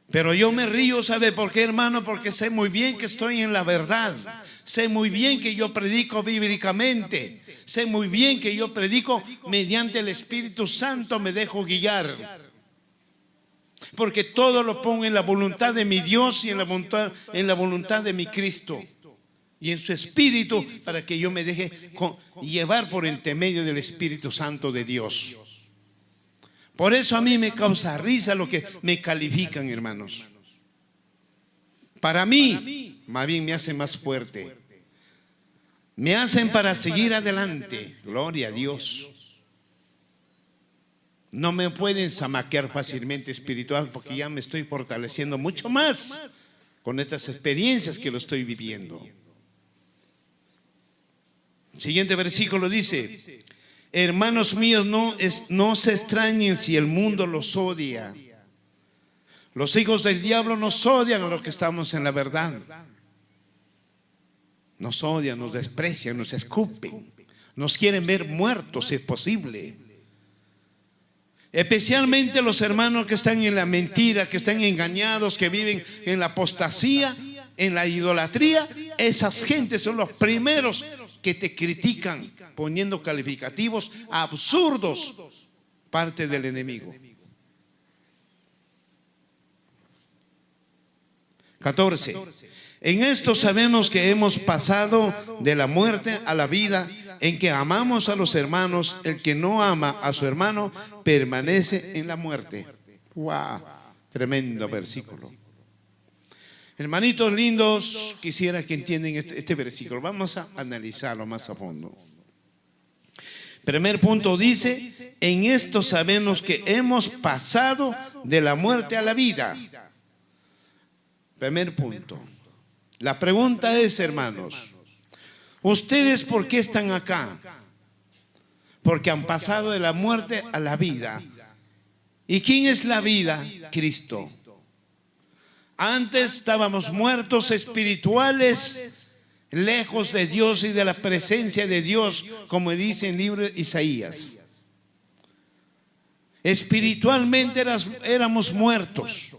Pero yo me río, ¿sabe por qué, hermano? Porque sé muy bien que estoy en la verdad. Sé muy bien que yo predico bíblicamente. Sé muy bien que yo predico mediante el Espíritu Santo, me dejo guiar. Porque todo lo pongo en la voluntad de mi Dios y en la voluntad de mi Cristo. Y en su Espíritu, para que yo me deje llevar por intermedio del Espíritu Santo de Dios. Por eso a mí me causa risa lo que me califican, hermanos. Para mí, más bien me hacen más fuerte. Me hacen para seguir adelante. Gloria a Dios. No me pueden zamaquear fácilmente espiritual, porque ya me estoy fortaleciendo mucho más con estas experiencias que lo estoy viviendo. Siguiente versículo dice: hermanos míos, no se extrañen si el mundo los odia. Los hijos del diablo nos odian a los que estamos en la verdad. Nos odian, nos desprecian, nos escupen. Nos quieren ver muertos si es posible. Especialmente los hermanos que están en la mentira, que están engañados, que viven en la apostasía, en la idolatría. Esas gentes son los primeros que te critican, poniendo calificativos absurdos, parte del enemigo. 14. En esto sabemos que hemos pasado de la muerte a la vida, en que amamos a los hermanos. El que no ama a su hermano permanece en la muerte. ¡Wow! Tremendo versículo. Hermanitos lindos, quisiera que entiendan este versículo. Vamos a analizarlo más a fondo. Primer punto dice: en esto sabemos que hemos pasado de la muerte a la vida. Primer punto. La pregunta es, hermanos, ¿ustedes por qué están acá? Porque han pasado de la muerte a la vida. ¿Y quién es la vida? Cristo. Antes estábamos muertos espirituales, lejos de Dios y de la presencia de Dios, como dice en el libro de Isaías. Espiritualmente éramos muertos.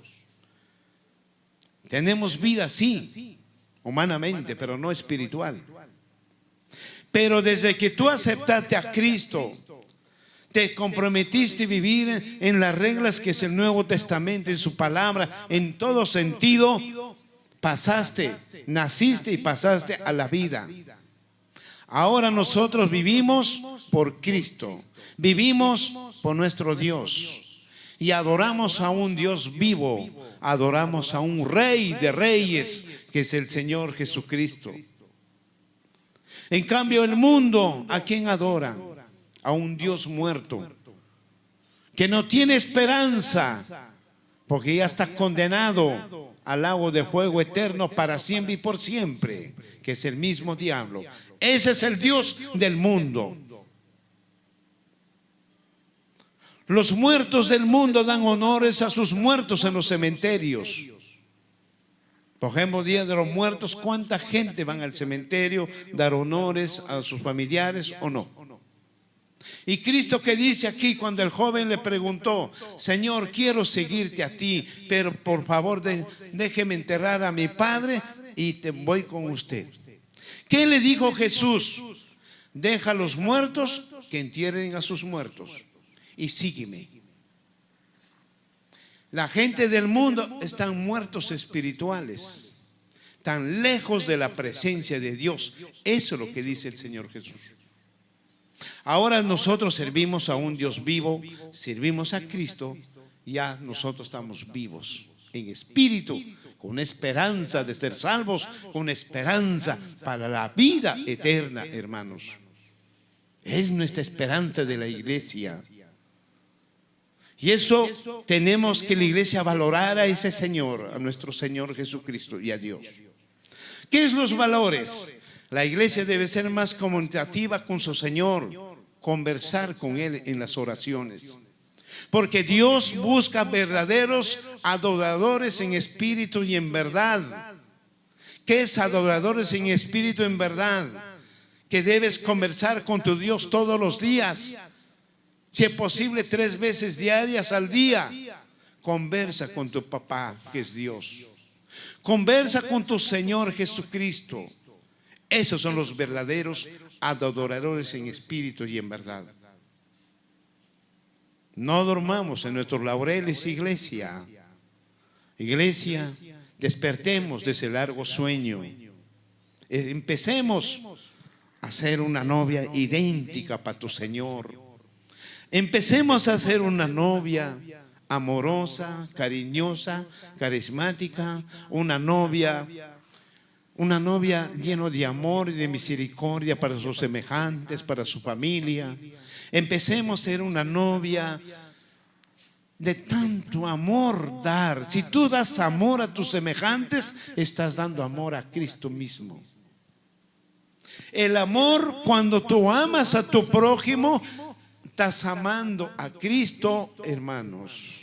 Tenemos vida, sí, humanamente, pero no espiritual. Pero desde que tú aceptaste a Cristo, te comprometiste a vivir en las reglas que es el Nuevo Testamento, en su palabra, en todo sentido, pasaste, naciste y pasaste a la vida. Ahora nosotros vivimos por Cristo, vivimos por nuestro Dios y adoramos a un Dios vivo, adoramos a un Rey de Reyes, que es el Señor Jesucristo. En cambio, el mundo, ¿a quién adora? A un Dios muerto, que no tiene esperanza, porque ya está condenado al lago de fuego eterno para siempre y por siempre, que es el mismo diablo. Ese es el Dios del mundo. Los muertos del mundo dan honores a sus muertos en los cementerios. Por ejemplo, Día de los Muertos, ¿cuánta gente van al cementerio a dar honores a sus familiares o no? Y Cristo, que dice aquí cuando el joven le preguntó: Señor, quiero seguirte a ti, pero por favor déjeme enterrar a mi padre y te voy con usted. ¿Qué le dijo Jesús? Deja a los muertos que entierren a sus muertos y sígueme. La gente del mundo están muertos espirituales, tan lejos de la presencia de Dios. Eso es lo que dice el Señor Jesús. Ahora nosotros servimos a un Dios vivo, servimos a Cristo, ya nosotros estamos vivos en espíritu, con esperanza de ser salvos, con esperanza para la vida eterna, hermanos. Es nuestra esperanza de la iglesia. Y eso tenemos que la iglesia valorar a ese Señor, a nuestro Señor Jesucristo y a Dios. ¿Qué es los valores? La iglesia debe ser más comunicativa con su Señor, conversar con Él en las oraciones. Porque Dios busca verdaderos adoradores en espíritu y en verdad. ¿Qué es adoradores en espíritu y en verdad? Que debes conversar con tu Dios todos los días. Si es posible 3 veces diarias al día. Conversa con tu papá, que es Dios. Conversa con tu Señor Jesucristo. Esos son los verdaderos adoradores en espíritu y en verdad. No dormamos en nuestros laureles, iglesia. Iglesia, despertemos de ese largo sueño. Empecemos a ser una novia idéntica para tu Señor. Empecemos a ser una novia amorosa, cariñosa, carismática, una novia llena de amor y de misericordia para sus semejantes, para su familia. Empecemos a ser una novia de tanto amor dar. Si tú das amor a tus semejantes, estás dando amor a Cristo mismo. El amor, cuando tú amas a tu prójimo, estás amando a Cristo, hermanos.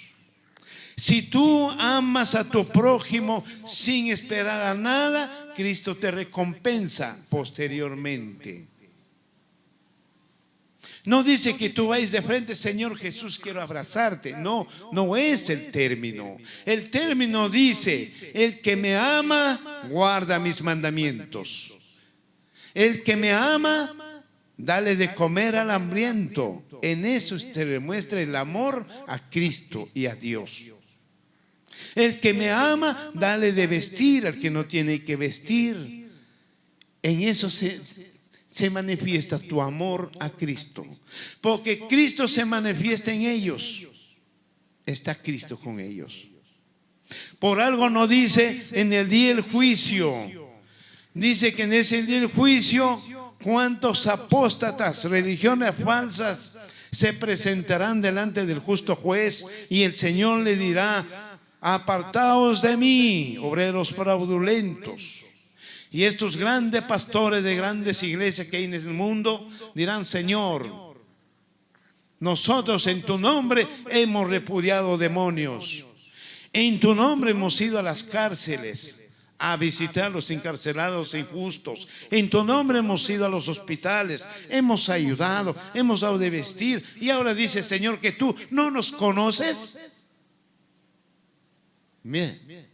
Si tú amas a tu prójimo sin esperar a nada, Cristo te recompensa posteriormente. No dice que tú vayas de frente: Señor Jesús, quiero abrazarte. No, no es el término. El término dice: el que me ama, guarda mis mandamientos. El que me ama, dale de comer al hambriento. En eso se demuestra el amor a Cristo y a Dios. El que me ama, dale de vestir al que no tiene que vestir. En eso se manifiesta tu amor a Cristo. Porque Cristo se manifiesta en ellos. Está Cristo con ellos. Por algo no dice en el día del juicio. Dice que en ese día del juicio, cuántos apóstatas, religiones falsas, se presentarán delante del justo juez, y el Señor le dirá apartaos de mí, obreros fraudulentos. Y estos grandes pastores de grandes iglesias que hay en el mundo dirán: Señor, nosotros en tu nombre hemos repudiado demonios. En tu nombre hemos ido a las cárceles a visitar a los encarcelados e injustos. En tu nombre hemos ido a los hospitales, hemos ayudado, hemos dado de vestir. Y ahora dice, Señor, que tú no nos conoces. Bien.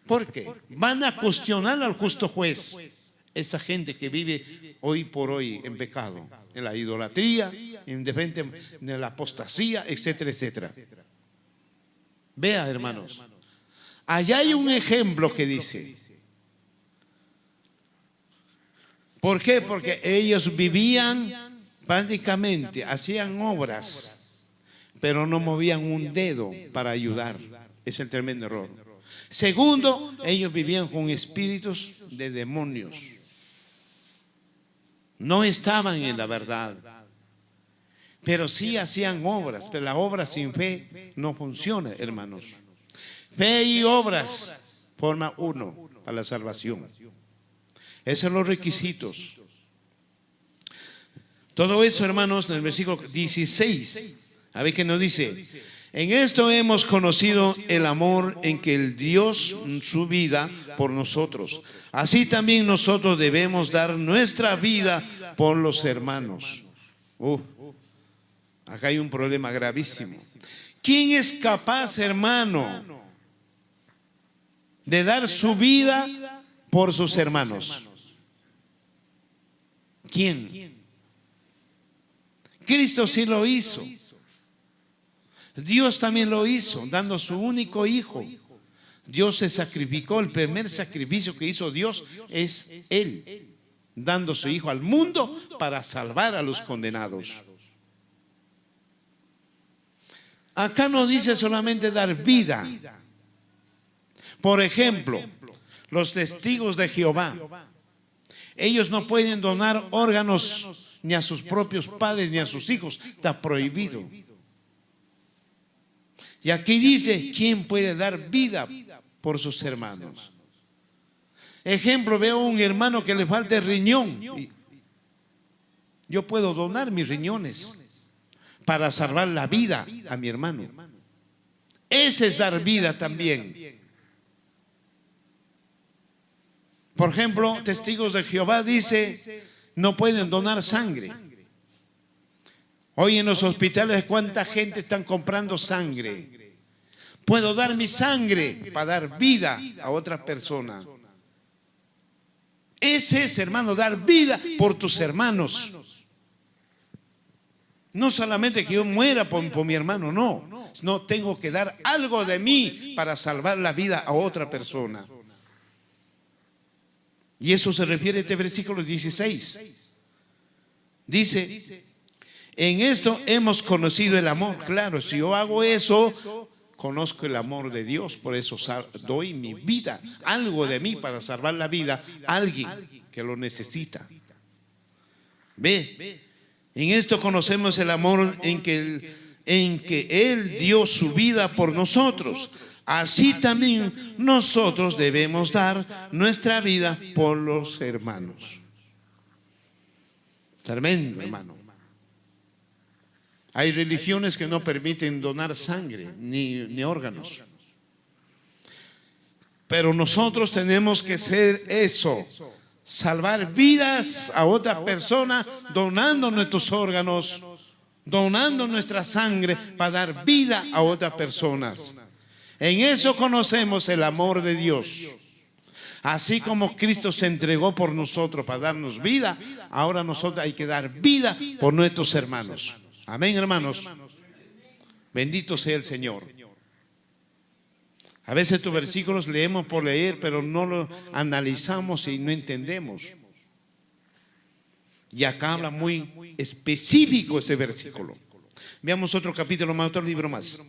¿Por qué? Van a cuestionar al justo juez. Esa gente que vive hoy por hoy en pecado, en la idolatría, en la apostasía, etcétera, etcétera. Vea, hermanos, allá hay un ejemplo que dice. ¿Por qué? Porque ellos vivían prácticamente, hacían obras, pero no movían un dedo para ayudar. Es el tremendo error. Segundo, ellos vivían con espíritus de demonios. No estaban en la verdad, pero sí hacían obras. Pero la obra sin fe no funciona, hermanos. Fe y obras forman uno para la salvación. Esos son los requisitos. Todo eso, hermanos, en el versículo 16. A ver qué nos dice. En esto hemos conocido el amor en que el Dios su vida por nosotros. Así también nosotros debemos dar nuestra vida por los hermanos. Acá hay un problema gravísimo. ¿Quién es capaz, hermano, de dar su vida por sus hermanos? ¿Quién? Cristo sí lo hizo. Dios también lo hizo, dando su único hijo. Dios se sacrificó. El primer sacrificio que hizo Dios es Él, dando su hijo al mundo para salvar a los condenados. Acá no dice solamente dar vida. Por ejemplo, los testigos de Jehová, ellos no pueden donar órganos ni a sus propios padres ni a sus hijos. Está prohibido. Y aquí dice, ¿quién puede dar vida por sus hermanos? Ejemplo, veo a un hermano que le falta el riñón. Yo puedo donar mis riñones para salvar la vida a mi hermano. Ese es dar vida también. Por ejemplo, testigos de Jehová dice, no pueden donar sangre. Hoy en los hospitales, ¿cuánta gente están comprando sangre? Puedo dar mi sangre para dar vida a otra persona. Ese es, hermano, dar vida por tus hermanos. No solamente que yo muera por mi hermano, no. No, tengo que dar algo de mí para salvar la vida a otra persona. Y eso se refiere a este versículo 16. Dice, en esto hemos conocido el amor. Claro, si yo hago eso, conozco el amor de Dios. Por eso doy mi vida, algo de mí para salvar la vida a alguien que lo necesita. Ve, en esto conocemos el amor en que Él dio su vida por nosotros. Así también nosotros debemos dar nuestra vida por los hermanos. Tremendo, hermano. Hay religiones que no permiten donar sangre ni órganos. Pero nosotros tenemos que ser eso. Salvar vidas a otra persona donando nuestros órganos, donando nuestra sangre para dar vida a otras personas. En eso conocemos el amor de Dios. Así como Cristo se entregó por nosotros para darnos vida, ahora nosotros hay que dar vida por nuestros hermanos. Amén, hermanos. Bendito sea el Señor. A veces estos versículos leemos por leer, pero no lo analizamos y no entendemos. Y acá habla muy específico ese versículo. Veamos otro capítulo más, otro libro más.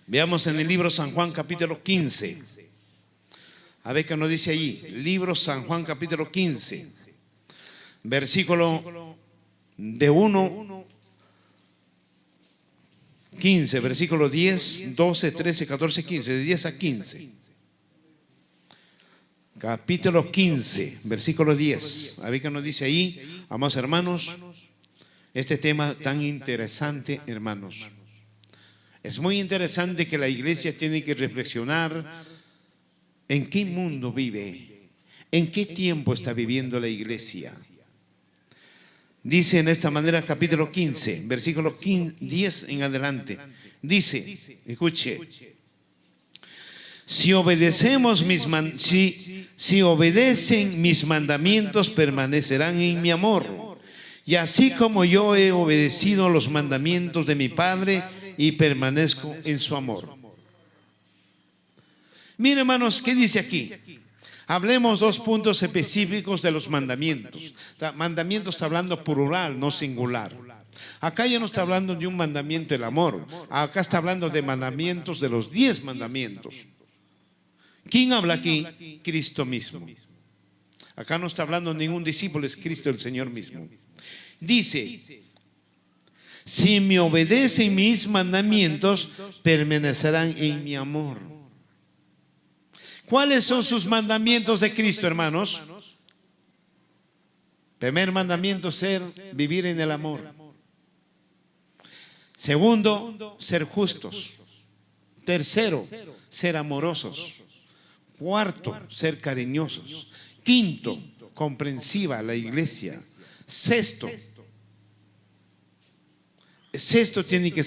Veamos en el libro San Juan capítulo 15. A ver qué nos dice allí. Libro San Juan capítulo 15. Versículo de 1, 15, versículos 10, 12, 13, 14, 15, de 10 a 15. Capítulo 15, versículo 10. A ver qué nos dice ahí, amados hermanos, este tema tan interesante, hermanos. Es muy interesante que la iglesia tiene que reflexionar en qué mundo vive, en qué tiempo está viviendo la iglesia. Dice en esta manera, capítulo 15, versículo 10 en adelante. Dice, escuche, si obedecen mis mandamientos, permanecerán en mi amor. Y así como yo he obedecido los mandamientos de mi Padre y permanezco en su amor. Miren, hermanos, ¿qué dice aquí? Hablemos dos puntos específicos de los mandamientos. Mandamiento está hablando plural, no singular. Acá ya no está hablando de un mandamiento del amor. Acá está hablando de mandamientos, de los 10 mandamientos. ¿Quién habla aquí? Cristo mismo. Acá no está hablando ningún discípulo, es Cristo el Señor mismo. Dice, si me obedecen mis mandamientos, permanecerán en mi amor. ¿Cuáles son sus mandamientos de Cristo, hermanos? Primer mandamiento, vivir en el amor. Segundo, ser justos. Tercero, ser amorosos. Cuarto, ser cariñosos. Quinto, comprensiva la iglesia. Sexto tiene que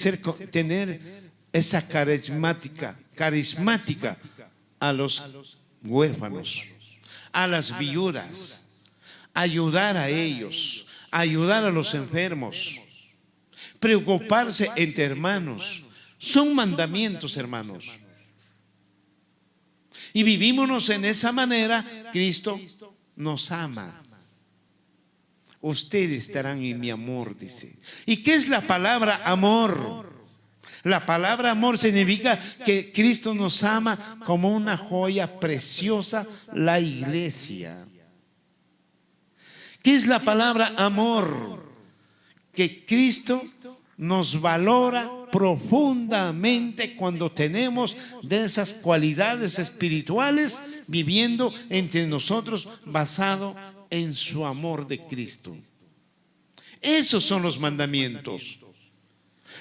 tener esa carismática a los huérfanos, a las viudas, ayudar a ellos, ayudar a los enfermos, preocuparse entre hermanos. Son mandamientos, hermanos. Y vivímonos en esa manera, Cristo nos ama. Ustedes estarán en mi amor, dice. ¿Y qué es la palabra amor? La palabra amor significa que Cristo nos ama como una joya preciosa, la iglesia. ¿Qué es la palabra amor? Que Cristo nos valora profundamente cuando tenemos de esas cualidades espirituales viviendo entre nosotros basado en su amor de Cristo. Esos son los mandamientos.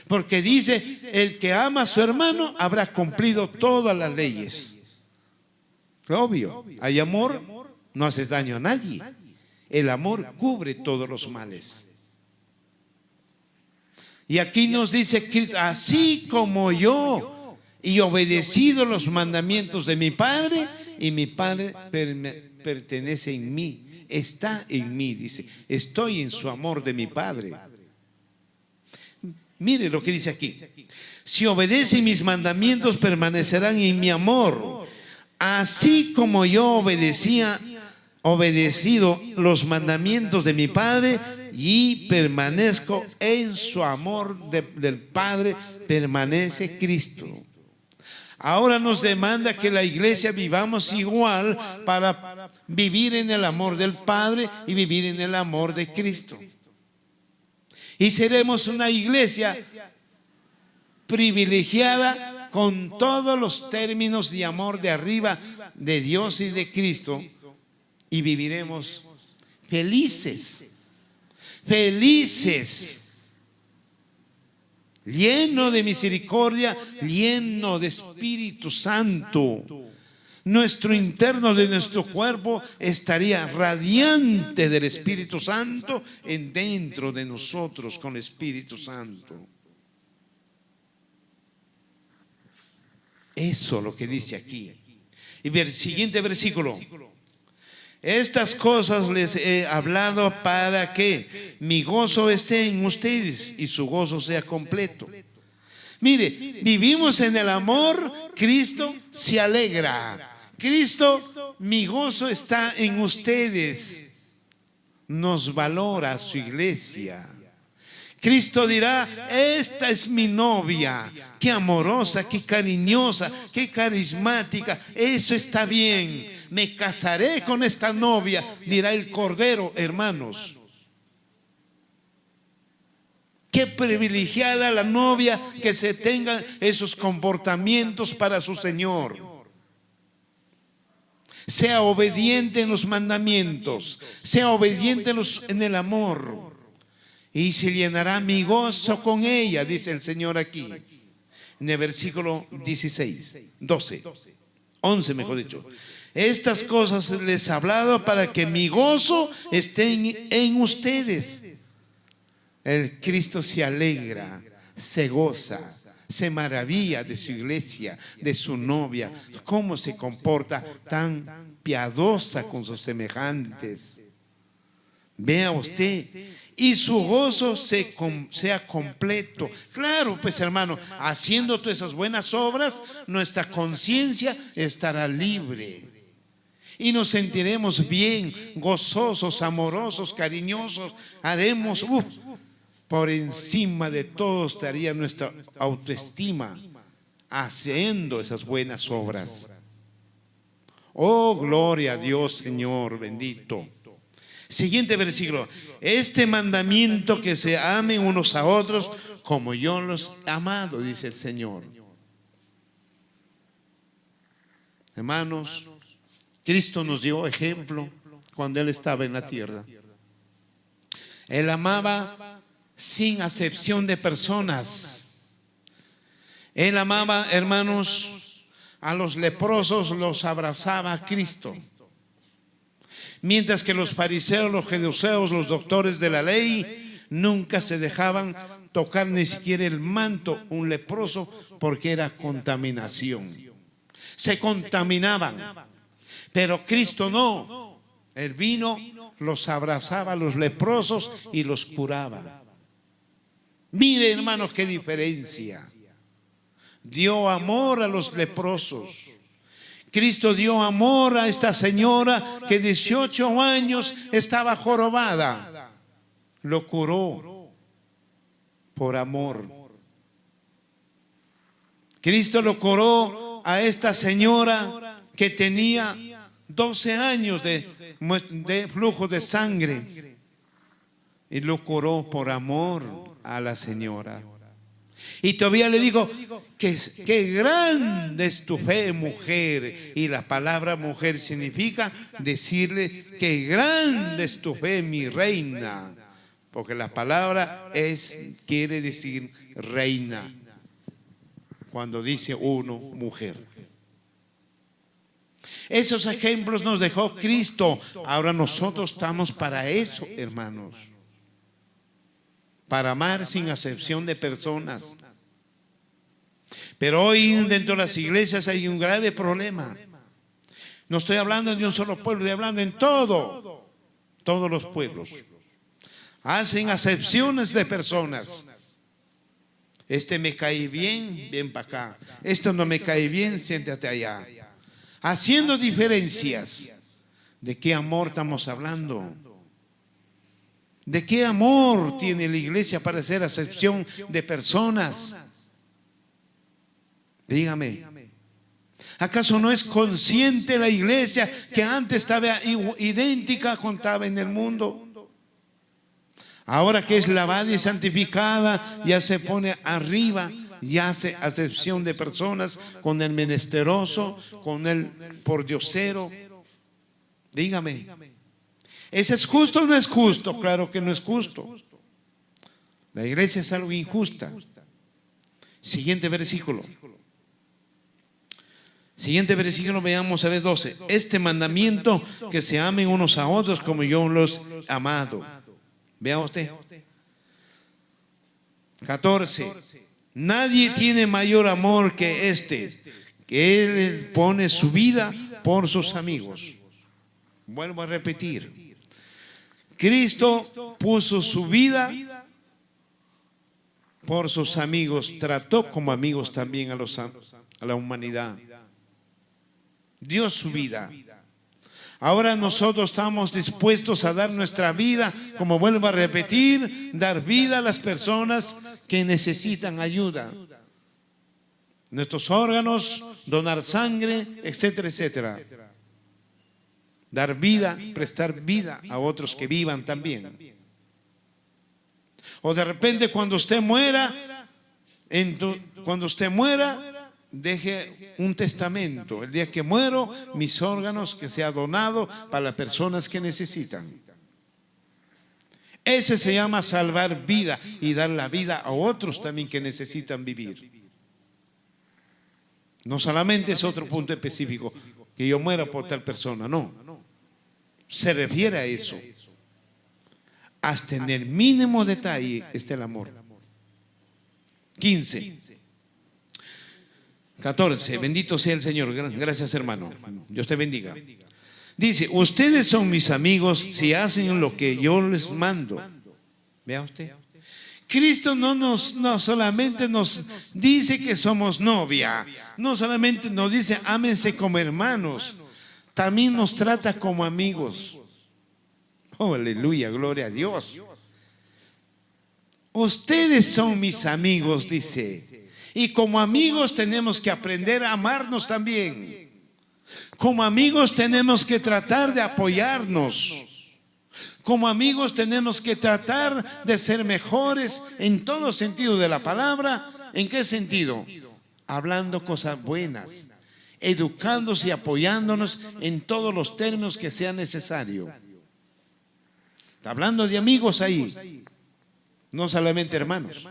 Porque dice, el que ama a su hermano habrá cumplido todas las leyes. Obvio, hay amor, no haces daño a nadie. El amor cubre todos los males. Y aquí nos dice Cristo, así como yo he obedecido los mandamientos de mi Padre, y mi Padre pertenece en mí, está en mí, dice, estoy en su amor de mi Padre. Mire lo que dice aquí. Si obedecen mis mandamientos, permanecerán en mi amor. Así como yo obedecido los mandamientos de mi Padre y permanezco en su amor del Padre, permanece Cristo. Ahora nos demanda que la iglesia vivamos igual para vivir en el amor del Padre y vivir en el amor de Cristo. Y seremos una iglesia privilegiada con todos los términos de amor de arriba de Dios y de Cristo. Y viviremos felices, lleno de misericordia, lleno de Espíritu Santo. Nuestro interno de nuestro cuerpo estaría radiante del Espíritu Santo dentro de nosotros con el Espíritu Santo. Eso es lo que dice aquí. Y el siguiente versículo. Estas cosas les he hablado para que mi gozo esté en ustedes y su gozo sea completo. Mire, vivimos en el amor, Cristo se alegra. Cristo, mi gozo está en ustedes. Nos valora su iglesia. Cristo dirá, esta es mi novia, qué amorosa, qué cariñosa, qué carismática, eso está bien, me casaré con esta novia, dirá el Cordero, hermanos. Qué privilegiada la novia que se tenga esos comportamientos para su Señor. Sea obediente en los mandamientos, sea obediente en el amor, y se llenará mi gozo con ella, dice el Señor aquí, en el versículo 11 mejor dicho. Estas cosas les he hablado para que mi gozo esté en ustedes. El Cristo se alegra, se goza, se maravilla de su iglesia, de su novia, cómo se comporta tan piadosa con sus semejantes. Vea usted, y su gozo sea completo. Claro, pues hermano, haciendo todas esas buenas obras, nuestra conciencia estará libre. Y nos sentiremos bien, gozosos, amorosos, cariñosos. Haremos, por encima de todo estaría nuestra autoestima haciendo esas buenas obras. Oh, gloria a Dios, Señor bendito. Siguiente versículo. Este mandamiento, que se amen unos a otros como yo los he amado, dice el Señor. Hermanos, Cristo nos dio ejemplo cuando Él estaba en la tierra. Él amaba sin acepción de personas. Él amaba, hermanos, a los leprosos, los abrazaba a Cristo. Mientras que los fariseos, los saduceos, los doctores de la ley nunca se dejaban tocar ni siquiera el manto un leproso, porque era contaminación. Se contaminaban. Pero Cristo no. Él vino, los abrazaba a los leprosos y los curaba. Mire, hermanos, qué diferencia. Dio amor a los leprosos. Cristo dio amor a esta señora que 18 años estaba jorobada. Lo curó por amor. Cristo lo curó a esta señora que tenía 12 años de flujo de sangre, y lo curó por amor a la señora. Y todavía le digo, qué grande es tu fe, mujer. Y la palabra mujer significa decirle, qué grande es tu fe, mi reina. Porque la palabra quiere decir reina, cuando dice uno mujer. Esos ejemplos nos dejó Cristo. Ahora nosotros estamos para eso, hermanos. Para amar sin acepción de personas. Pero hoy dentro de las iglesias hay un grave problema. No estoy hablando de un solo pueblo, estoy hablando en todos los pueblos. Hacen acepciones de personas. Este me cae bien, ven para acá. Esto no me cae bien, siéntate allá. Haciendo diferencias. ¿De qué amor estamos hablando? ¿De qué amor tiene la iglesia para hacer acepción de personas? Dígame. ¿Acaso no es consciente la iglesia que antes estaba idéntica cuando estaba en el mundo? Ahora que es lavada y santificada, ya se pone arriba y hace acepción de personas con el menesteroso, con el pordiosero. Dígame. ¿Ese es justo o no es justo? Claro que no es justo. La iglesia es algo injusta. Siguiente versículo. Siguiente versículo, veamos a ver 12. Este mandamiento, que se amen unos a otros como yo los he amado. Vea usted. 14. Nadie tiene mayor amor que este, que él pone su vida por sus amigos. Vuelvo a repetir. Cristo puso su vida por sus amigos, trató como amigos también a la humanidad. Dio su vida. Ahora nosotros estamos dispuestos a dar nuestra vida, como vuelvo a repetir, dar vida a las personas que necesitan ayuda. Nuestros órganos, donar sangre, etcétera, etcétera. Dar vida, prestar vida a otros que vivan también. O de repente cuando usted muera, deje un testamento. El día que muero, mis órganos que sea donado para las personas que necesitan. Ese se llama salvar vida y dar la vida a otros también que necesitan vivir. No solamente es otro punto específico, que yo muera por tal persona, no. Se refiere a eso. Hasta en el mínimo detalle está el amor. 14. Bendito sea el Señor. Gracias, hermano. Dios te bendiga. Dice, ustedes son mis amigos si hacen lo que yo les mando. Vea usted. Cristo no solamente nos dice que somos novia, no solamente nos dice ámense como hermanos, también nos trata como amigos. Oh, aleluya, gloria a Dios. Ustedes son mis amigos, dice. Y como amigos tenemos que aprender a amarnos también. Como amigos tenemos que tratar de apoyarnos. Como amigos tenemos que tratar de ser mejores en todo sentido de la palabra. ¿En qué sentido? Hablando cosas buenas, educándose y apoyándonos en todos los términos que sea necesario. Está hablando de amigos ahí, no solamente hermanos.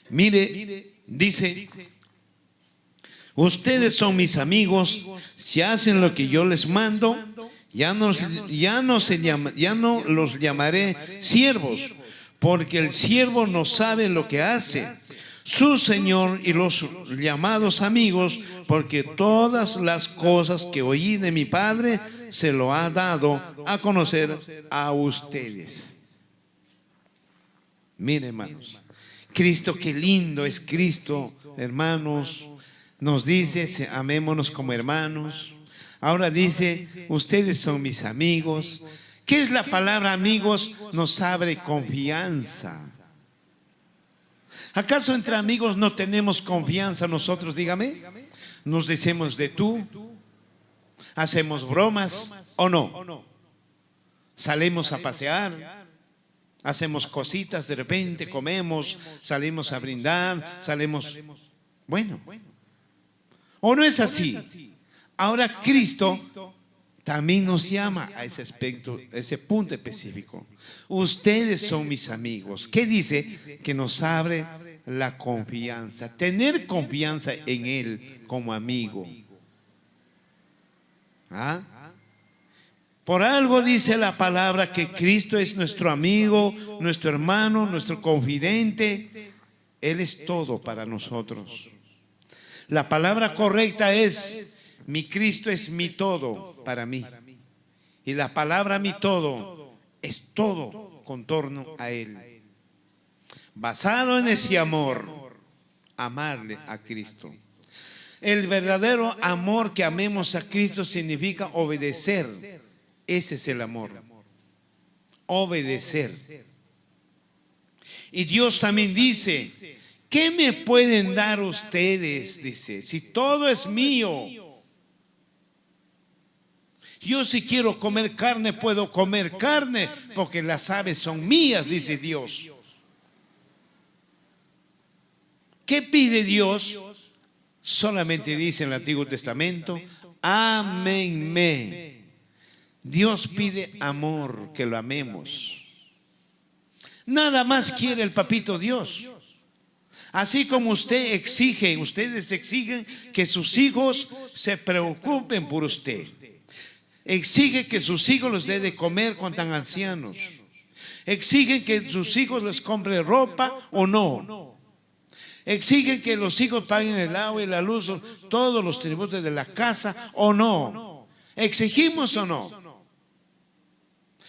Mire, dice, ustedes son mis amigos si hacen lo que yo les mando. Ya no los llamaré siervos, porque el siervo no sabe lo que hace su Señor, y los llamados amigos, porque todas las cosas que oí de mi Padre se lo ha dado a conocer a ustedes. Miren, hermanos, Cristo, qué lindo es Cristo, hermanos. Nos dice, amémonos como hermanos. Ahora dice, ustedes son mis amigos. ¿Qué es la palabra amigos? Nos abre confianza. ¿Acaso entre amigos no tenemos confianza nosotros? Dígame. Nos decimos de tú. ¿Hacemos bromas o no? Salimos a pasear. Hacemos cositas de repente, comemos, salimos a brindar, salimos. Bueno. ¿O no es así? Ahora Cristo también nos llama a ese aspecto, a ese punto específico. Ustedes son mis amigos. ¿Qué dice? Que nos abre la confianza. Tener confianza en Él como amigo. ¿Ah? Por algo dice la palabra que Cristo es nuestro amigo, nuestro hermano, nuestro confidente. Él es todo para nosotros. La palabra correcta es: mi Cristo es mi todo para mí. Y la palabra mi todo es todo con torno a Él. Basado en ese amor, amarle a Cristo. El verdadero amor, que amemos a Cristo, significa obedecer. Ese es el amor. Obedecer. Y Dios también dice: ¿qué me pueden dar ustedes? Dice, si todo es mío. Yo, si quiero comer carne, puedo comer carne, porque las aves son mías, dice Dios. ¿Qué pide Dios? Solamente dice en el Antiguo Testamento: ámenme. Dios pide amor, que lo amemos. Nada más quiere el papito Dios. Así como ustedes exigen que sus hijos se preocupen por usted. Exige que sus hijos les dé de comer cuando están ancianos. Exigen que sus hijos les compre ropa o no. Exigen que los hijos paguen el agua y la luz, todos los tributos de la casa o no. ¿Exigimos o no?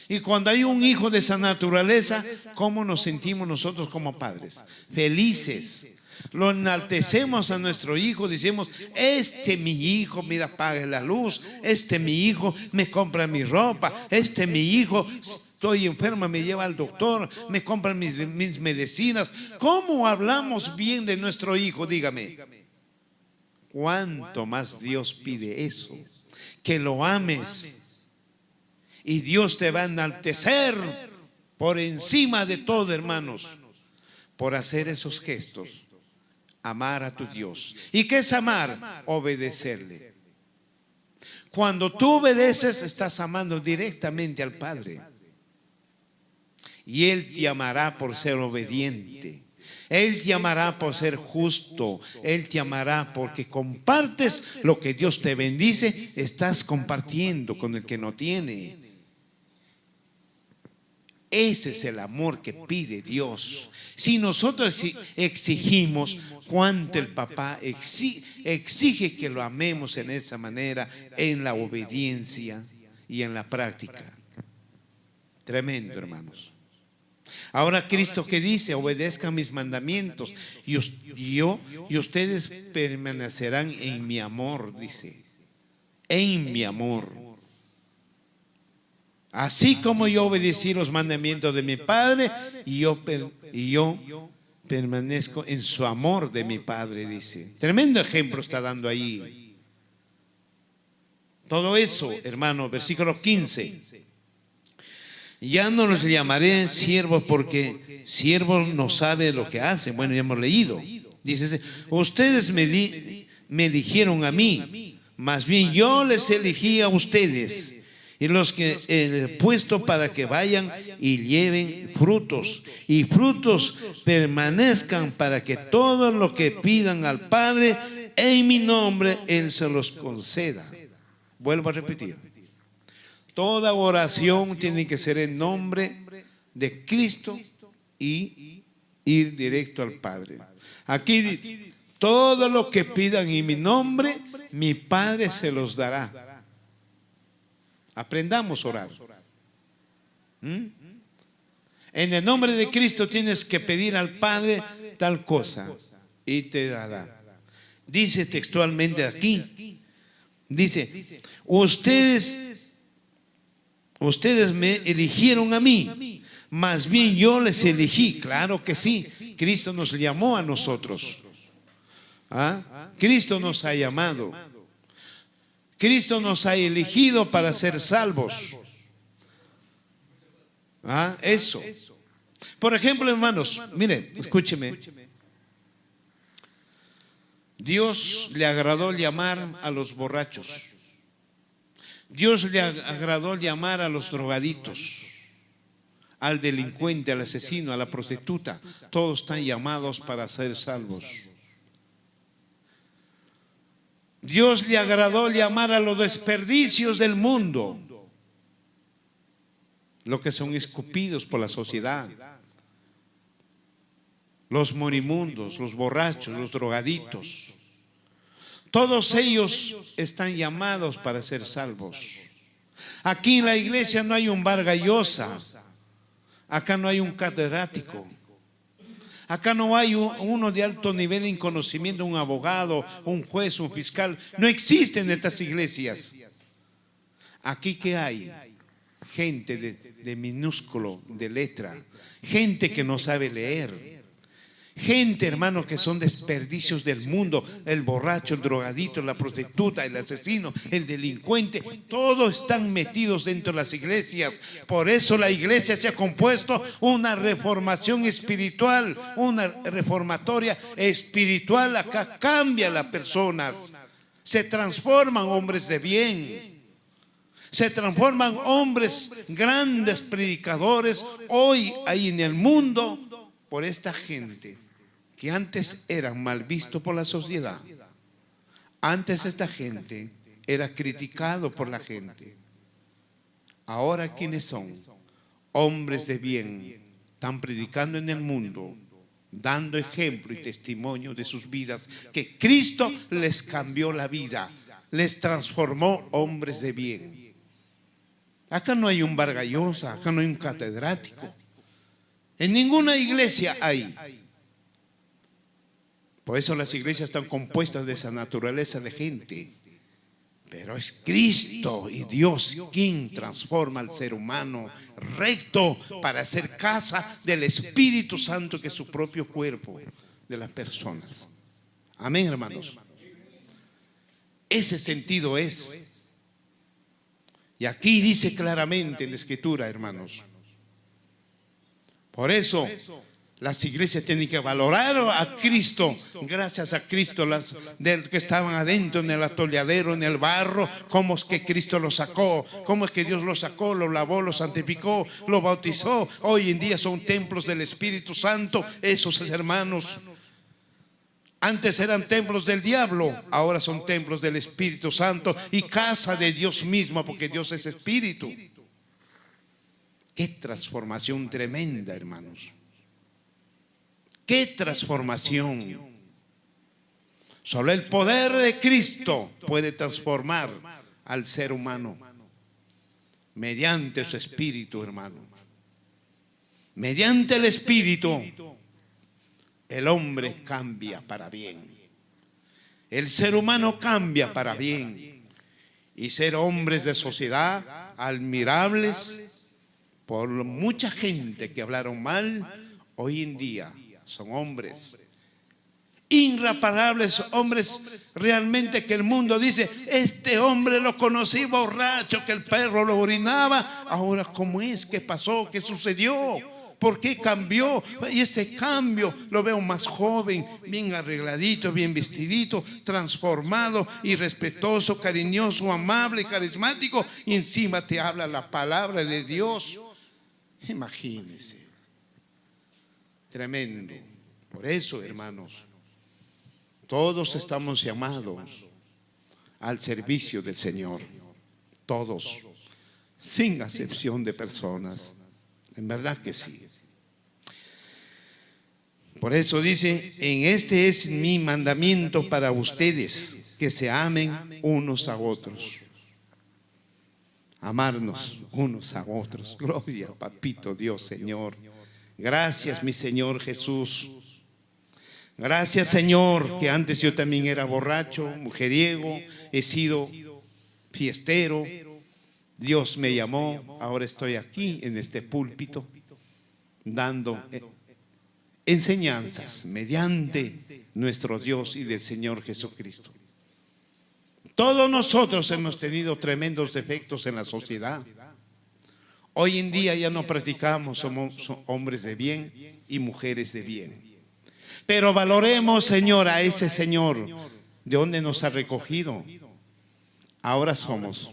Y cuando hay un hijo de esa naturaleza, ¿cómo nos sentimos nosotros como padres? Felices. Lo enaltecemos a nuestro hijo, decimos: este mi hijo, mira, paga la luz. Este mi hijo me compra mi ropa. Este mi hijo, estoy enferma, me lleva al doctor, me compra mis medicinas. ¿Cómo hablamos bien de nuestro hijo? Dígame. ¿Cuánto más Dios pide eso? Que lo ames. Y Dios te va a enaltecer por encima de todo, hermanos, por hacer esos gestos. Amar a tu Dios. ¿Y qué es amar? Obedecerle. Cuando tú obedeces, estás amando directamente al Padre. Y Él te amará por ser obediente. Él te amará por ser justo. Él te amará porque compartes lo que Dios te bendice. Estás compartiendo con el que no tiene. Ese es el amor que pide Dios. Si nosotros exigimos cuanto el papá exige que lo amemos en esa manera, en la obediencia y en la práctica. Tremendo, hermanos. Ahora Cristo, ¿qué dice? Obedezcan mis mandamientos y ustedes permanecerán en mi amor, dice. En mi amor. Así como yo obedecí los mandamientos de mi Padre, y yo permanezco en su amor de mi Padre, dice. Tremendo ejemplo está dando ahí. Todo eso, hermano, versículo 15. Ya no los llamaré siervos porque siervo no sabe lo que hace. Bueno, ya hemos leído. Dice, ustedes me eligieron a mí, más bien yo les elegí a ustedes. Y los que he puesto para que vayan y lleven frutos. Y frutos permanezcan para que todo lo que pidan al Padre en mi nombre, Él se los conceda. Vuelvo a repetir. Toda oración tiene que ser en nombre de Cristo y ir directo al Padre. Aquí dice, todo lo que pidan en mi nombre, mi Padre se los dará. Aprendamos a orar. En el nombre de Cristo tienes que pedir al Padre tal cosa y te dará. Dice textualmente aquí, dice, ustedes me eligieron a mí, más bien yo les elegí. Claro que sí, Cristo nos llamó a nosotros. Cristo nos ha llamado. Cristo nos ha elegido para ser salvos. Eso. Por ejemplo, hermanos, miren, escúcheme. Dios le agradó llamar a los borrachos. Dios le agradó llamar a los drogaditos, al delincuente, al asesino, a la prostituta. Todos están llamados para ser salvos. Dios le agradó llamar a los desperdicios del mundo, los que son escupidos por la sociedad, los morimundos, los borrachos, los drogaditos. Todos ellos están llamados para ser salvos. Aquí en la iglesia no hay un Vargas Llosa, acá no hay un catedrático. Acá no hay uno de alto nivel en conocimiento, un abogado, un juez, un fiscal. No existen estas iglesias. Aquí ¿qué hay? Gente de minúsculo, de letra. Gente que no sabe leer. Gente, hermano, que son desperdicios del mundo. El borracho, el drogadito, la prostituta, el asesino, el delincuente. Todos están metidos dentro de las iglesias. Por eso la iglesia se ha compuesto una reformación espiritual, una reformatoria espiritual. Acá cambian las personas. Se transforman hombres de bien. Se transforman hombres grandes predicadores hoy ahí en el mundo. Por esta gente que antes eran mal visto por la sociedad. Antes esta gente era criticado por la gente. Ahora ¿quiénes son? Hombres de bien. Están predicando en el mundo, dando ejemplo y testimonio de sus vidas, que Cristo les cambió la vida, les transformó hombres de bien. Acá no hay un Vargas Llosa, acá no hay un catedrático. En ninguna iglesia hay. Por eso las iglesias están compuestas de esa naturaleza de gente. Pero es Cristo y Dios quien transforma al ser humano recto para ser casa del Espíritu Santo, que es su propio cuerpo de las personas. Amén, hermanos. Ese sentido es. Y aquí dice claramente en la Escritura, hermanos. Por eso las iglesias tienen que valorar a Cristo. Gracias a Cristo, las que estaban adentro en el atolladero, en el barro, cómo es que Cristo los sacó, cómo es que Dios los sacó, los lavó, los santificó, los bautizó. Hoy en día son templos del Espíritu Santo esos hermanos. Antes eran templos del diablo, ahora son templos del Espíritu Santo y casa de Dios mismo, porque Dios es Espíritu. Qué transformación tremenda, hermanos. Qué transformación. Solo el poder de Cristo puede transformar al ser humano mediante su Espíritu, hermano. Mediante el Espíritu, el hombre cambia para bien. El ser humano cambia para bien. Y ser hombres de sociedad admirables por mucha gente que hablaron mal, hoy en día son hombres irreparables, hombres realmente que el mundo dice: este hombre lo conocí borracho, que el perro lo orinaba. Ahora, ¿cómo es? ¿Qué pasó? ¿Qué sucedió? ¿Por qué cambió? Y ese cambio lo veo más joven, bien arregladito, bien vestidito, transformado y respetuoso, cariñoso, amable, carismático. Y encima te habla la palabra de Dios. Imagínense. Tremendo. Por eso, hermanos, todos estamos llamados al servicio del Señor. Todos, sin acepción de personas. En verdad que sí. Por eso dice: en este es mi mandamiento para ustedes, que se amen unos a otros. Amarnos unos a otros. Gloria, papito Dios, Señor. Gracias, mi Señor Jesús. Gracias, Señor, que antes yo también era borracho, mujeriego, he sido fiestero. Dios me llamó, ahora estoy aquí en este púlpito dando enseñanzas mediante nuestro Dios y del Señor Jesucristo. Todos nosotros hemos tenido tremendos defectos en la sociedad. Hoy en día ya no practicamos, somos hombres de bien y mujeres de bien. Pero valoremos, Señor, a ese Señor de donde nos ha recogido. Ahora somos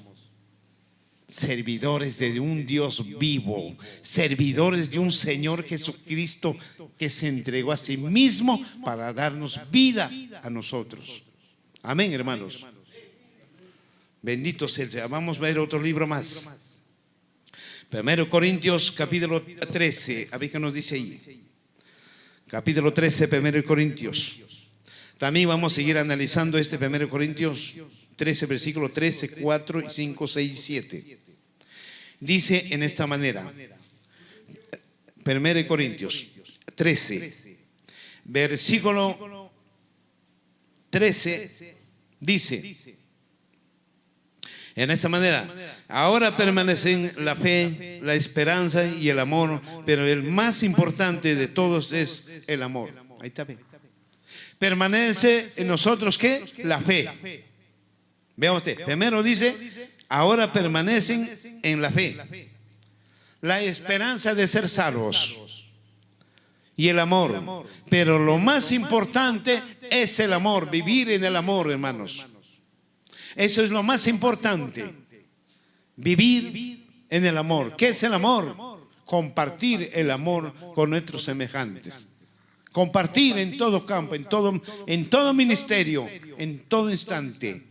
servidores de un Dios vivo, servidores de un Señor Jesucristo que se entregó a sí mismo para darnos vida a nosotros. Amén, hermanos. Bendito sea el Señor. Vamos a ver otro libro más. 1 Corintios capítulo 13. A ver qué nos dice ahí. Capítulo 13, 1 Corintios. También vamos a seguir analizando este 1 Corintios 13, versículo 13, 4, 5, 6 y 7. Dice en esta manera. 1 Corintios 13, versículo 13, dice en esta manera: ahora permanecen la fe, la esperanza y el amor, pero el más importante de todos es el amor. Ahí está. Permanece en nosotros, ¿qué? La fe. Vea usted, primero dice: ahora permanecen en la fe, la esperanza de ser salvos y el amor. Pero lo más importante es el amor, vivir en el amor, hermanos. Eso es lo más importante, vivir en el amor. ¿Qué es el amor? Compartir el amor con nuestros semejantes. Compartir en todo campo, en todo ministerio, en todo instante.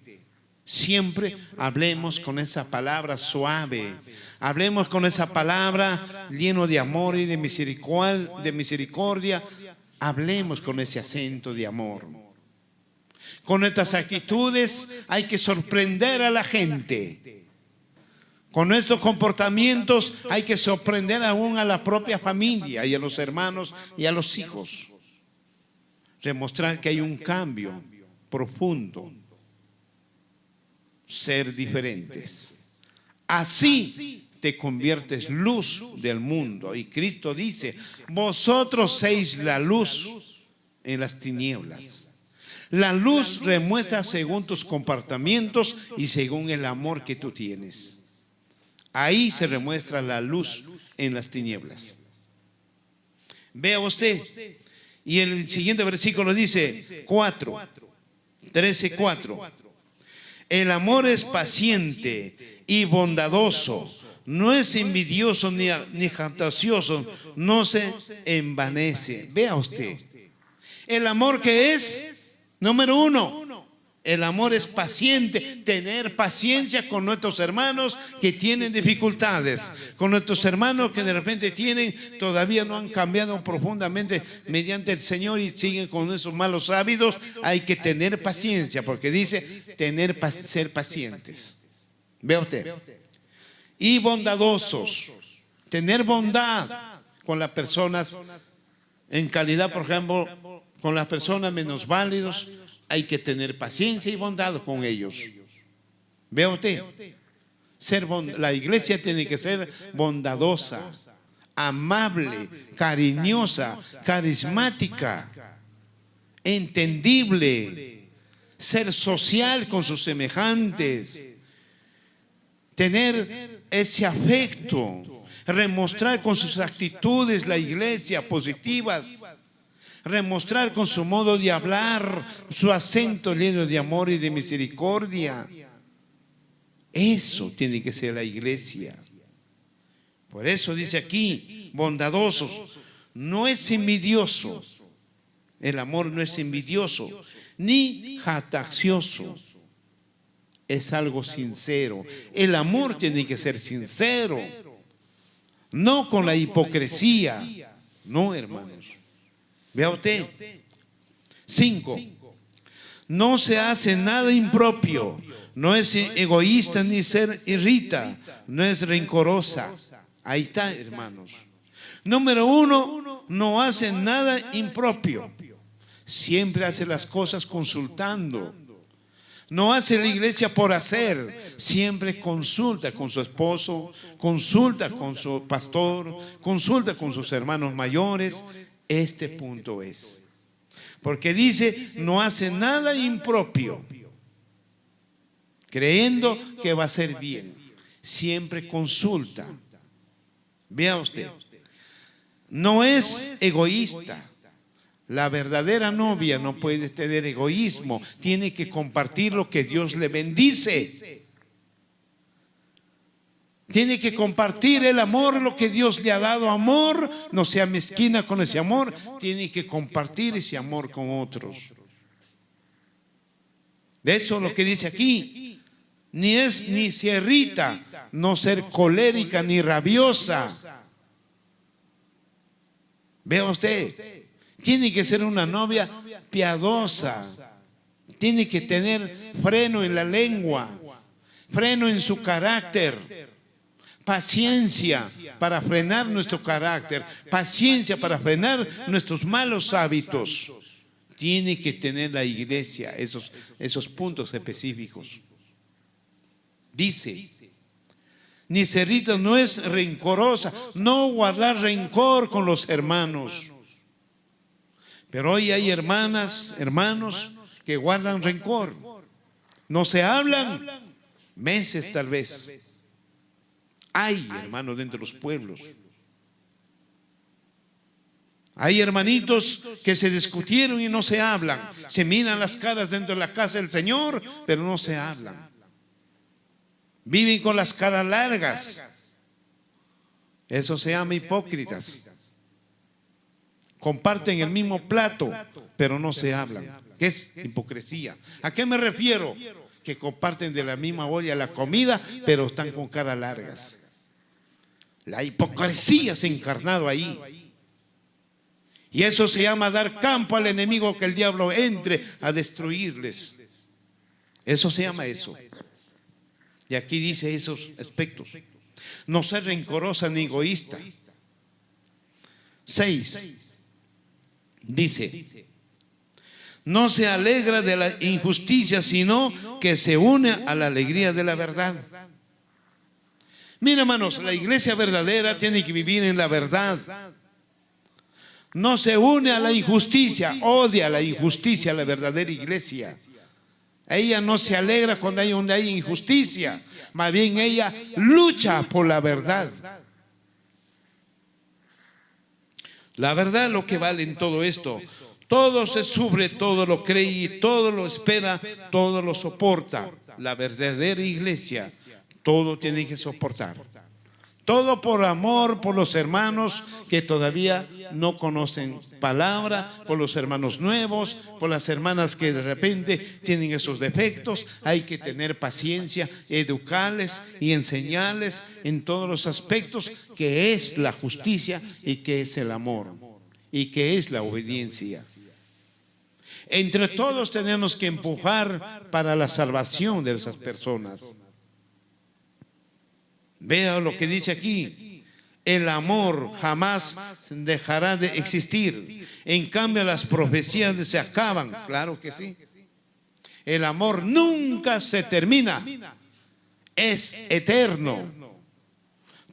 Siempre hablemos con esa palabra suave, hablemos con esa palabra lleno de amor y de misericordia, hablemos con ese acento de amor. Con nuestras actitudes hay que sorprender a la gente. Con nuestros comportamientos hay que sorprender aún a la propia familia y a los hermanos y a los hijos. Demostrar que hay un cambio profundo. Ser diferentes. Así te conviertes luz del mundo. Y Cristo dice: vosotros sois la luz en las tinieblas. La luz demuestra según tus comportamientos y según el amor que tú tienes. Ahí se demuestra la luz en las tinieblas. Vea usted, y el siguiente versículo dice 13:4. El amor es paciente y bondadoso, no es envidioso ni jactancioso, no se envanece. Vea usted, el amor que es, número 1, el amor es paciente, tener paciencia con nuestros hermanos que tienen dificultades, con nuestros hermanos que de repente todavía no han cambiado profundamente mediante el Señor y siguen con esos malos hábitos. Hay que tener paciencia, porque dice ser pacientes. Vea usted. Y bondadosos, tener bondad con las personas en calidad, por ejemplo, con las personas minusválidos. Hay que tener paciencia y bondad con ellos. Vea usted, la iglesia tiene que ser bondadosa, amable, cariñosa, carismática, entendible, ser social con sus semejantes, tener ese afecto, remostrar con sus actitudes la iglesia positivas, remostrar con su modo de hablar, su acento lleno de amor y de misericordia. Eso tiene que ser la iglesia. Por eso dice aquí, bondadosos, no es envidioso. El amor no es envidioso, ni jactancioso. Es algo sincero. El amor tiene que ser sincero, no con la hipocresía. No, hermanos. Vea usted. 5. No se hace nada impropio, no es egoísta ni se irrita, no es rencorosa. Ahí está, hermanos. Número 1, no hace nada impropio. Siempre hace las cosas consultando. No hace la iglesia por hacer, siempre consulta con su esposo, consulta con su pastor, consulta con sus hermanos mayores. Este punto es, porque dice, no hace nada impropio, creyendo que va a ser bien. Siempre consulta. Vea usted, no es egoísta. La verdadera novia no puede tener egoísmo, tiene que compartir lo que Dios le bendice. Tiene que compartir el amor, lo que Dios le ha dado, amor. No sea mezquina con ese amor, tiene que compartir ese amor con otros. De eso lo que dice aquí, ni se irrita, no ser colérica ni rabiosa. Vea usted, tiene que ser una novia piadosa, tiene que tener freno en la lengua, freno en su carácter, paciencia para frenar nuestro carácter, paciencia para frenar nuestros malos hábitos. Tiene que tener la iglesia esos puntos específicos. Dice, ni se irrita, no es rencorosa, no guardar rencor con los hermanos. Pero hoy hay hermanas, hermanos que guardan rencor. No se hablan meses tal vez. Hay hermanos dentro de los pueblos. Hay hermanitos que se discutieron y no se hablan. Se miran las caras dentro de la casa del Señor, pero no se hablan. Viven con las caras largas. Eso se llama hipócritas. Comparten el mismo plato, pero no se hablan. ¿Qué es hipocresía? ¿A qué me refiero? Que comparten de la misma olla la comida, pero están con caras largas. La hipocresía se ha encarnado ahí. Y eso se llama dar campo al enemigo, que el diablo entre a destruirles. Eso se llama eso. Y aquí dice esos aspectos. No ser rencorosa ni egoísta. 6. Dice, no se alegra de la injusticia, sino que se une a la alegría de la verdad. Mira, hermanos, la iglesia verdadera tiene que vivir en la verdad. No se une a la injusticia, odia la injusticia, la verdadera iglesia. Ella no se alegra cuando hay injusticia, más bien ella lucha por la verdad. La verdad es lo que vale en todo esto. Todo se sufre, todo lo cree, todo lo espera, todo lo soporta. La verdadera iglesia, todo tiene que soportar. Todo por amor, por los hermanos que todavía no conocen palabra, por los hermanos nuevos, por las hermanas que de repente tienen esos defectos. Hay que tener paciencia, educarles y enseñarles en todos los aspectos que es la justicia y que es el amor y que es la obediencia. Entre todos tenemos que empujar para la salvación de esas personas. Vea lo que dice aquí: el amor jamás dejará de existir. En cambio, las profecías se acaban. Claro que sí. El amor nunca se termina. Es eterno.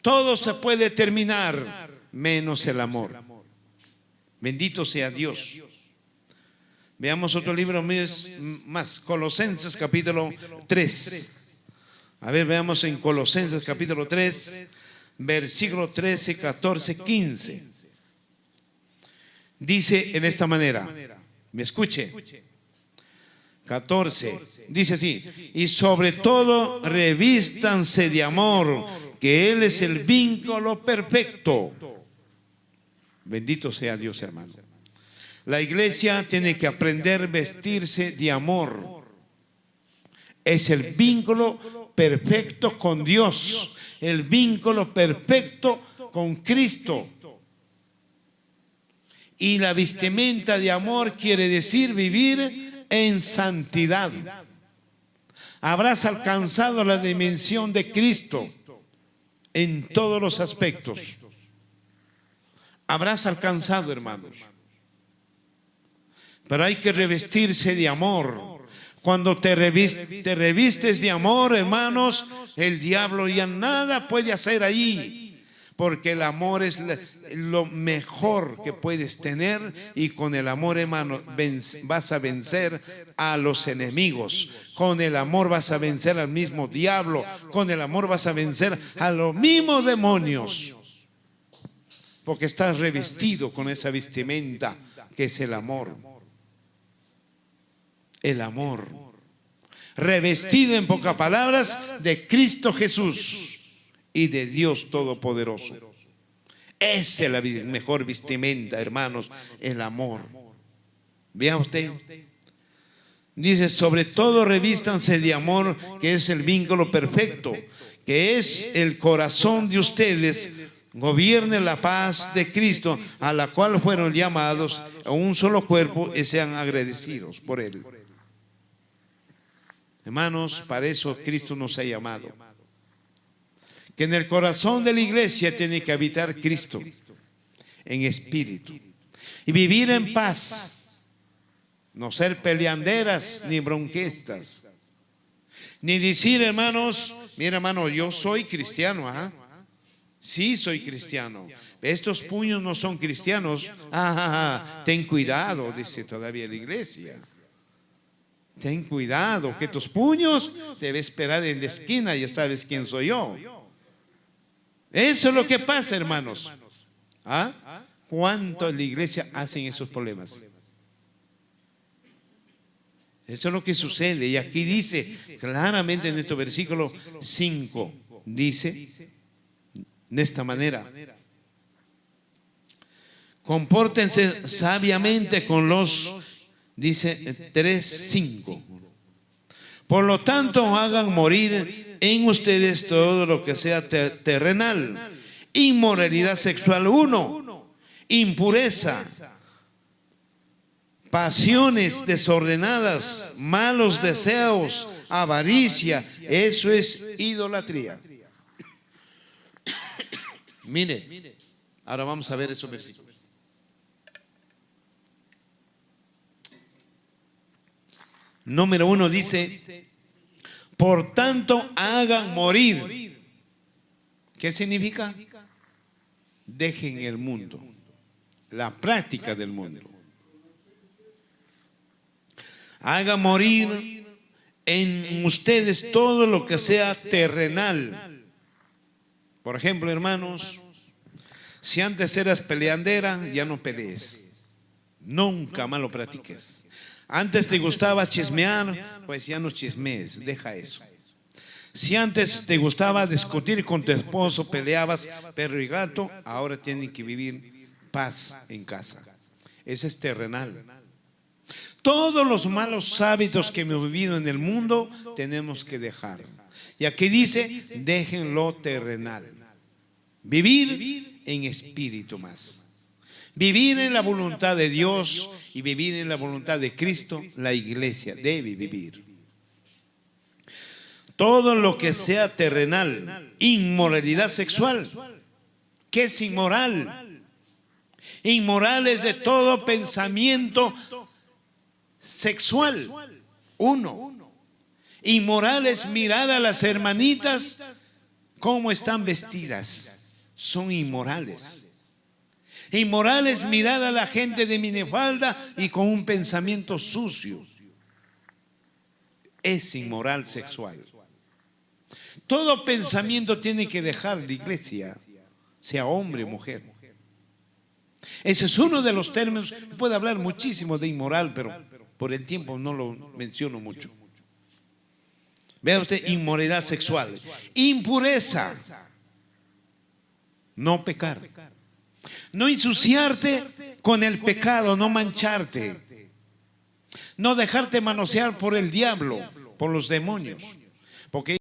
Todo se puede terminar, menos el amor. Bendito sea Dios. Veamos otro libro más, Colosenses capítulo 3. A ver, veamos en Colosenses capítulo 3, versículo 13, 14, 15. Dice en esta manera, me escuche. 14, dice así: y sobre todo revístanse de amor, que Él es el vínculo perfecto. Bendito sea Dios, hermano. La iglesia tiene que aprender a vestirse de amor. Es el vínculo perfecto con Dios, el vínculo perfecto con Cristo. Y la vestimenta de amor quiere decir vivir en santidad. Habrás alcanzado la dimensión de Cristo en todos los aspectos. Habrás alcanzado, hermanos. Pero hay que revestirse de amor. Cuando te revistes de amor, hermanos, el diablo ya nada puede hacer ahí, porque el amor es lo mejor que puedes tener, y con el amor, hermano, vas a vencer a los enemigos. Con el amor vas a vencer al mismo diablo. Con el amor vas a vencer a los mismos demonios, porque estás revestido con esa vestimenta que es el amor. El amor, revestido en pocas palabras de Cristo Jesús y de Dios Todopoderoso. Esa es la mejor vestimenta, hermanos, el amor. Vea usted, dice: sobre todo revístanse de amor, que es el vínculo perfecto, que es el corazón de ustedes. Gobierne la paz de Cristo, a la cual fueron llamados a un solo cuerpo, y sean agradecidos por Él. Hermanos, para eso Cristo nos ha llamado. Que en el corazón de la iglesia tiene que habitar Cristo en espíritu y vivir en paz, no ser peleanderas ni bronquistas, ni decir, hermanos, mira, hermano, yo soy cristiano, ¿ah? Sí, soy cristiano. Estos puños no son cristianos. Ten cuidado, dice todavía la iglesia. Ten cuidado, que tus puños te debe esperar en la esquina, ya sabes quién soy yo. Eso es lo que pasa, hermanos. ¿Ah? ¿Cuánto en la iglesia hacen esos problemas? Eso es lo que sucede. Y aquí dice claramente en este versículo 5, dice de esta manera: compórtense sabiamente con los, dice 3:5. Por lo tanto, hagan morir en ustedes todo lo que sea terrenal: inmoralidad sexual 1, impureza, pasiones desordenadas, malos deseos, avaricia. Eso es idolatría. Mire, ahora vamos a ver esos versículos. Número 1 dice: por tanto hagan morir. ¿Qué significa? Dejen el mundo, la práctica del mundo. Hagan morir en ustedes todo lo que sea terrenal. Por ejemplo, hermanos, si antes eras peleandera, ya no pelees. Nunca más lo practiques. Antes te gustaba chismear, pues ya no chismees, deja eso. Si antes te gustaba discutir con tu esposo, peleabas perro y gato, ahora tienen que vivir paz en casa. Ese es terrenal. Todos los malos hábitos que hemos vivido en el mundo tenemos que dejar. Y aquí dice, déjenlo terrenal. Vivir en espíritu más. Vivir en la voluntad de Dios y vivir en la voluntad de Cristo, la iglesia debe vivir. Todo lo que sea terrenal, inmoralidad sexual. ¿Qué es inmoral? Inmoral es de todo pensamiento sexual. Uno. Inmoral es mirar a las hermanitas cómo están vestidas. Son inmorales. Inmoral es mirar a la gente de minifalda y con un pensamiento sucio. Es inmoral sexual. Todo pensamiento tiene que dejar la iglesia, sea hombre o mujer. Ese es uno de los términos. Puedo hablar muchísimo de inmoral, pero por el tiempo no lo menciono mucho. Vea usted, inmoralidad sexual, impureza, no pecar, no ensuciarte con el pecado, no mancharte, no dejarte manosear por el diablo, por los demonios, porque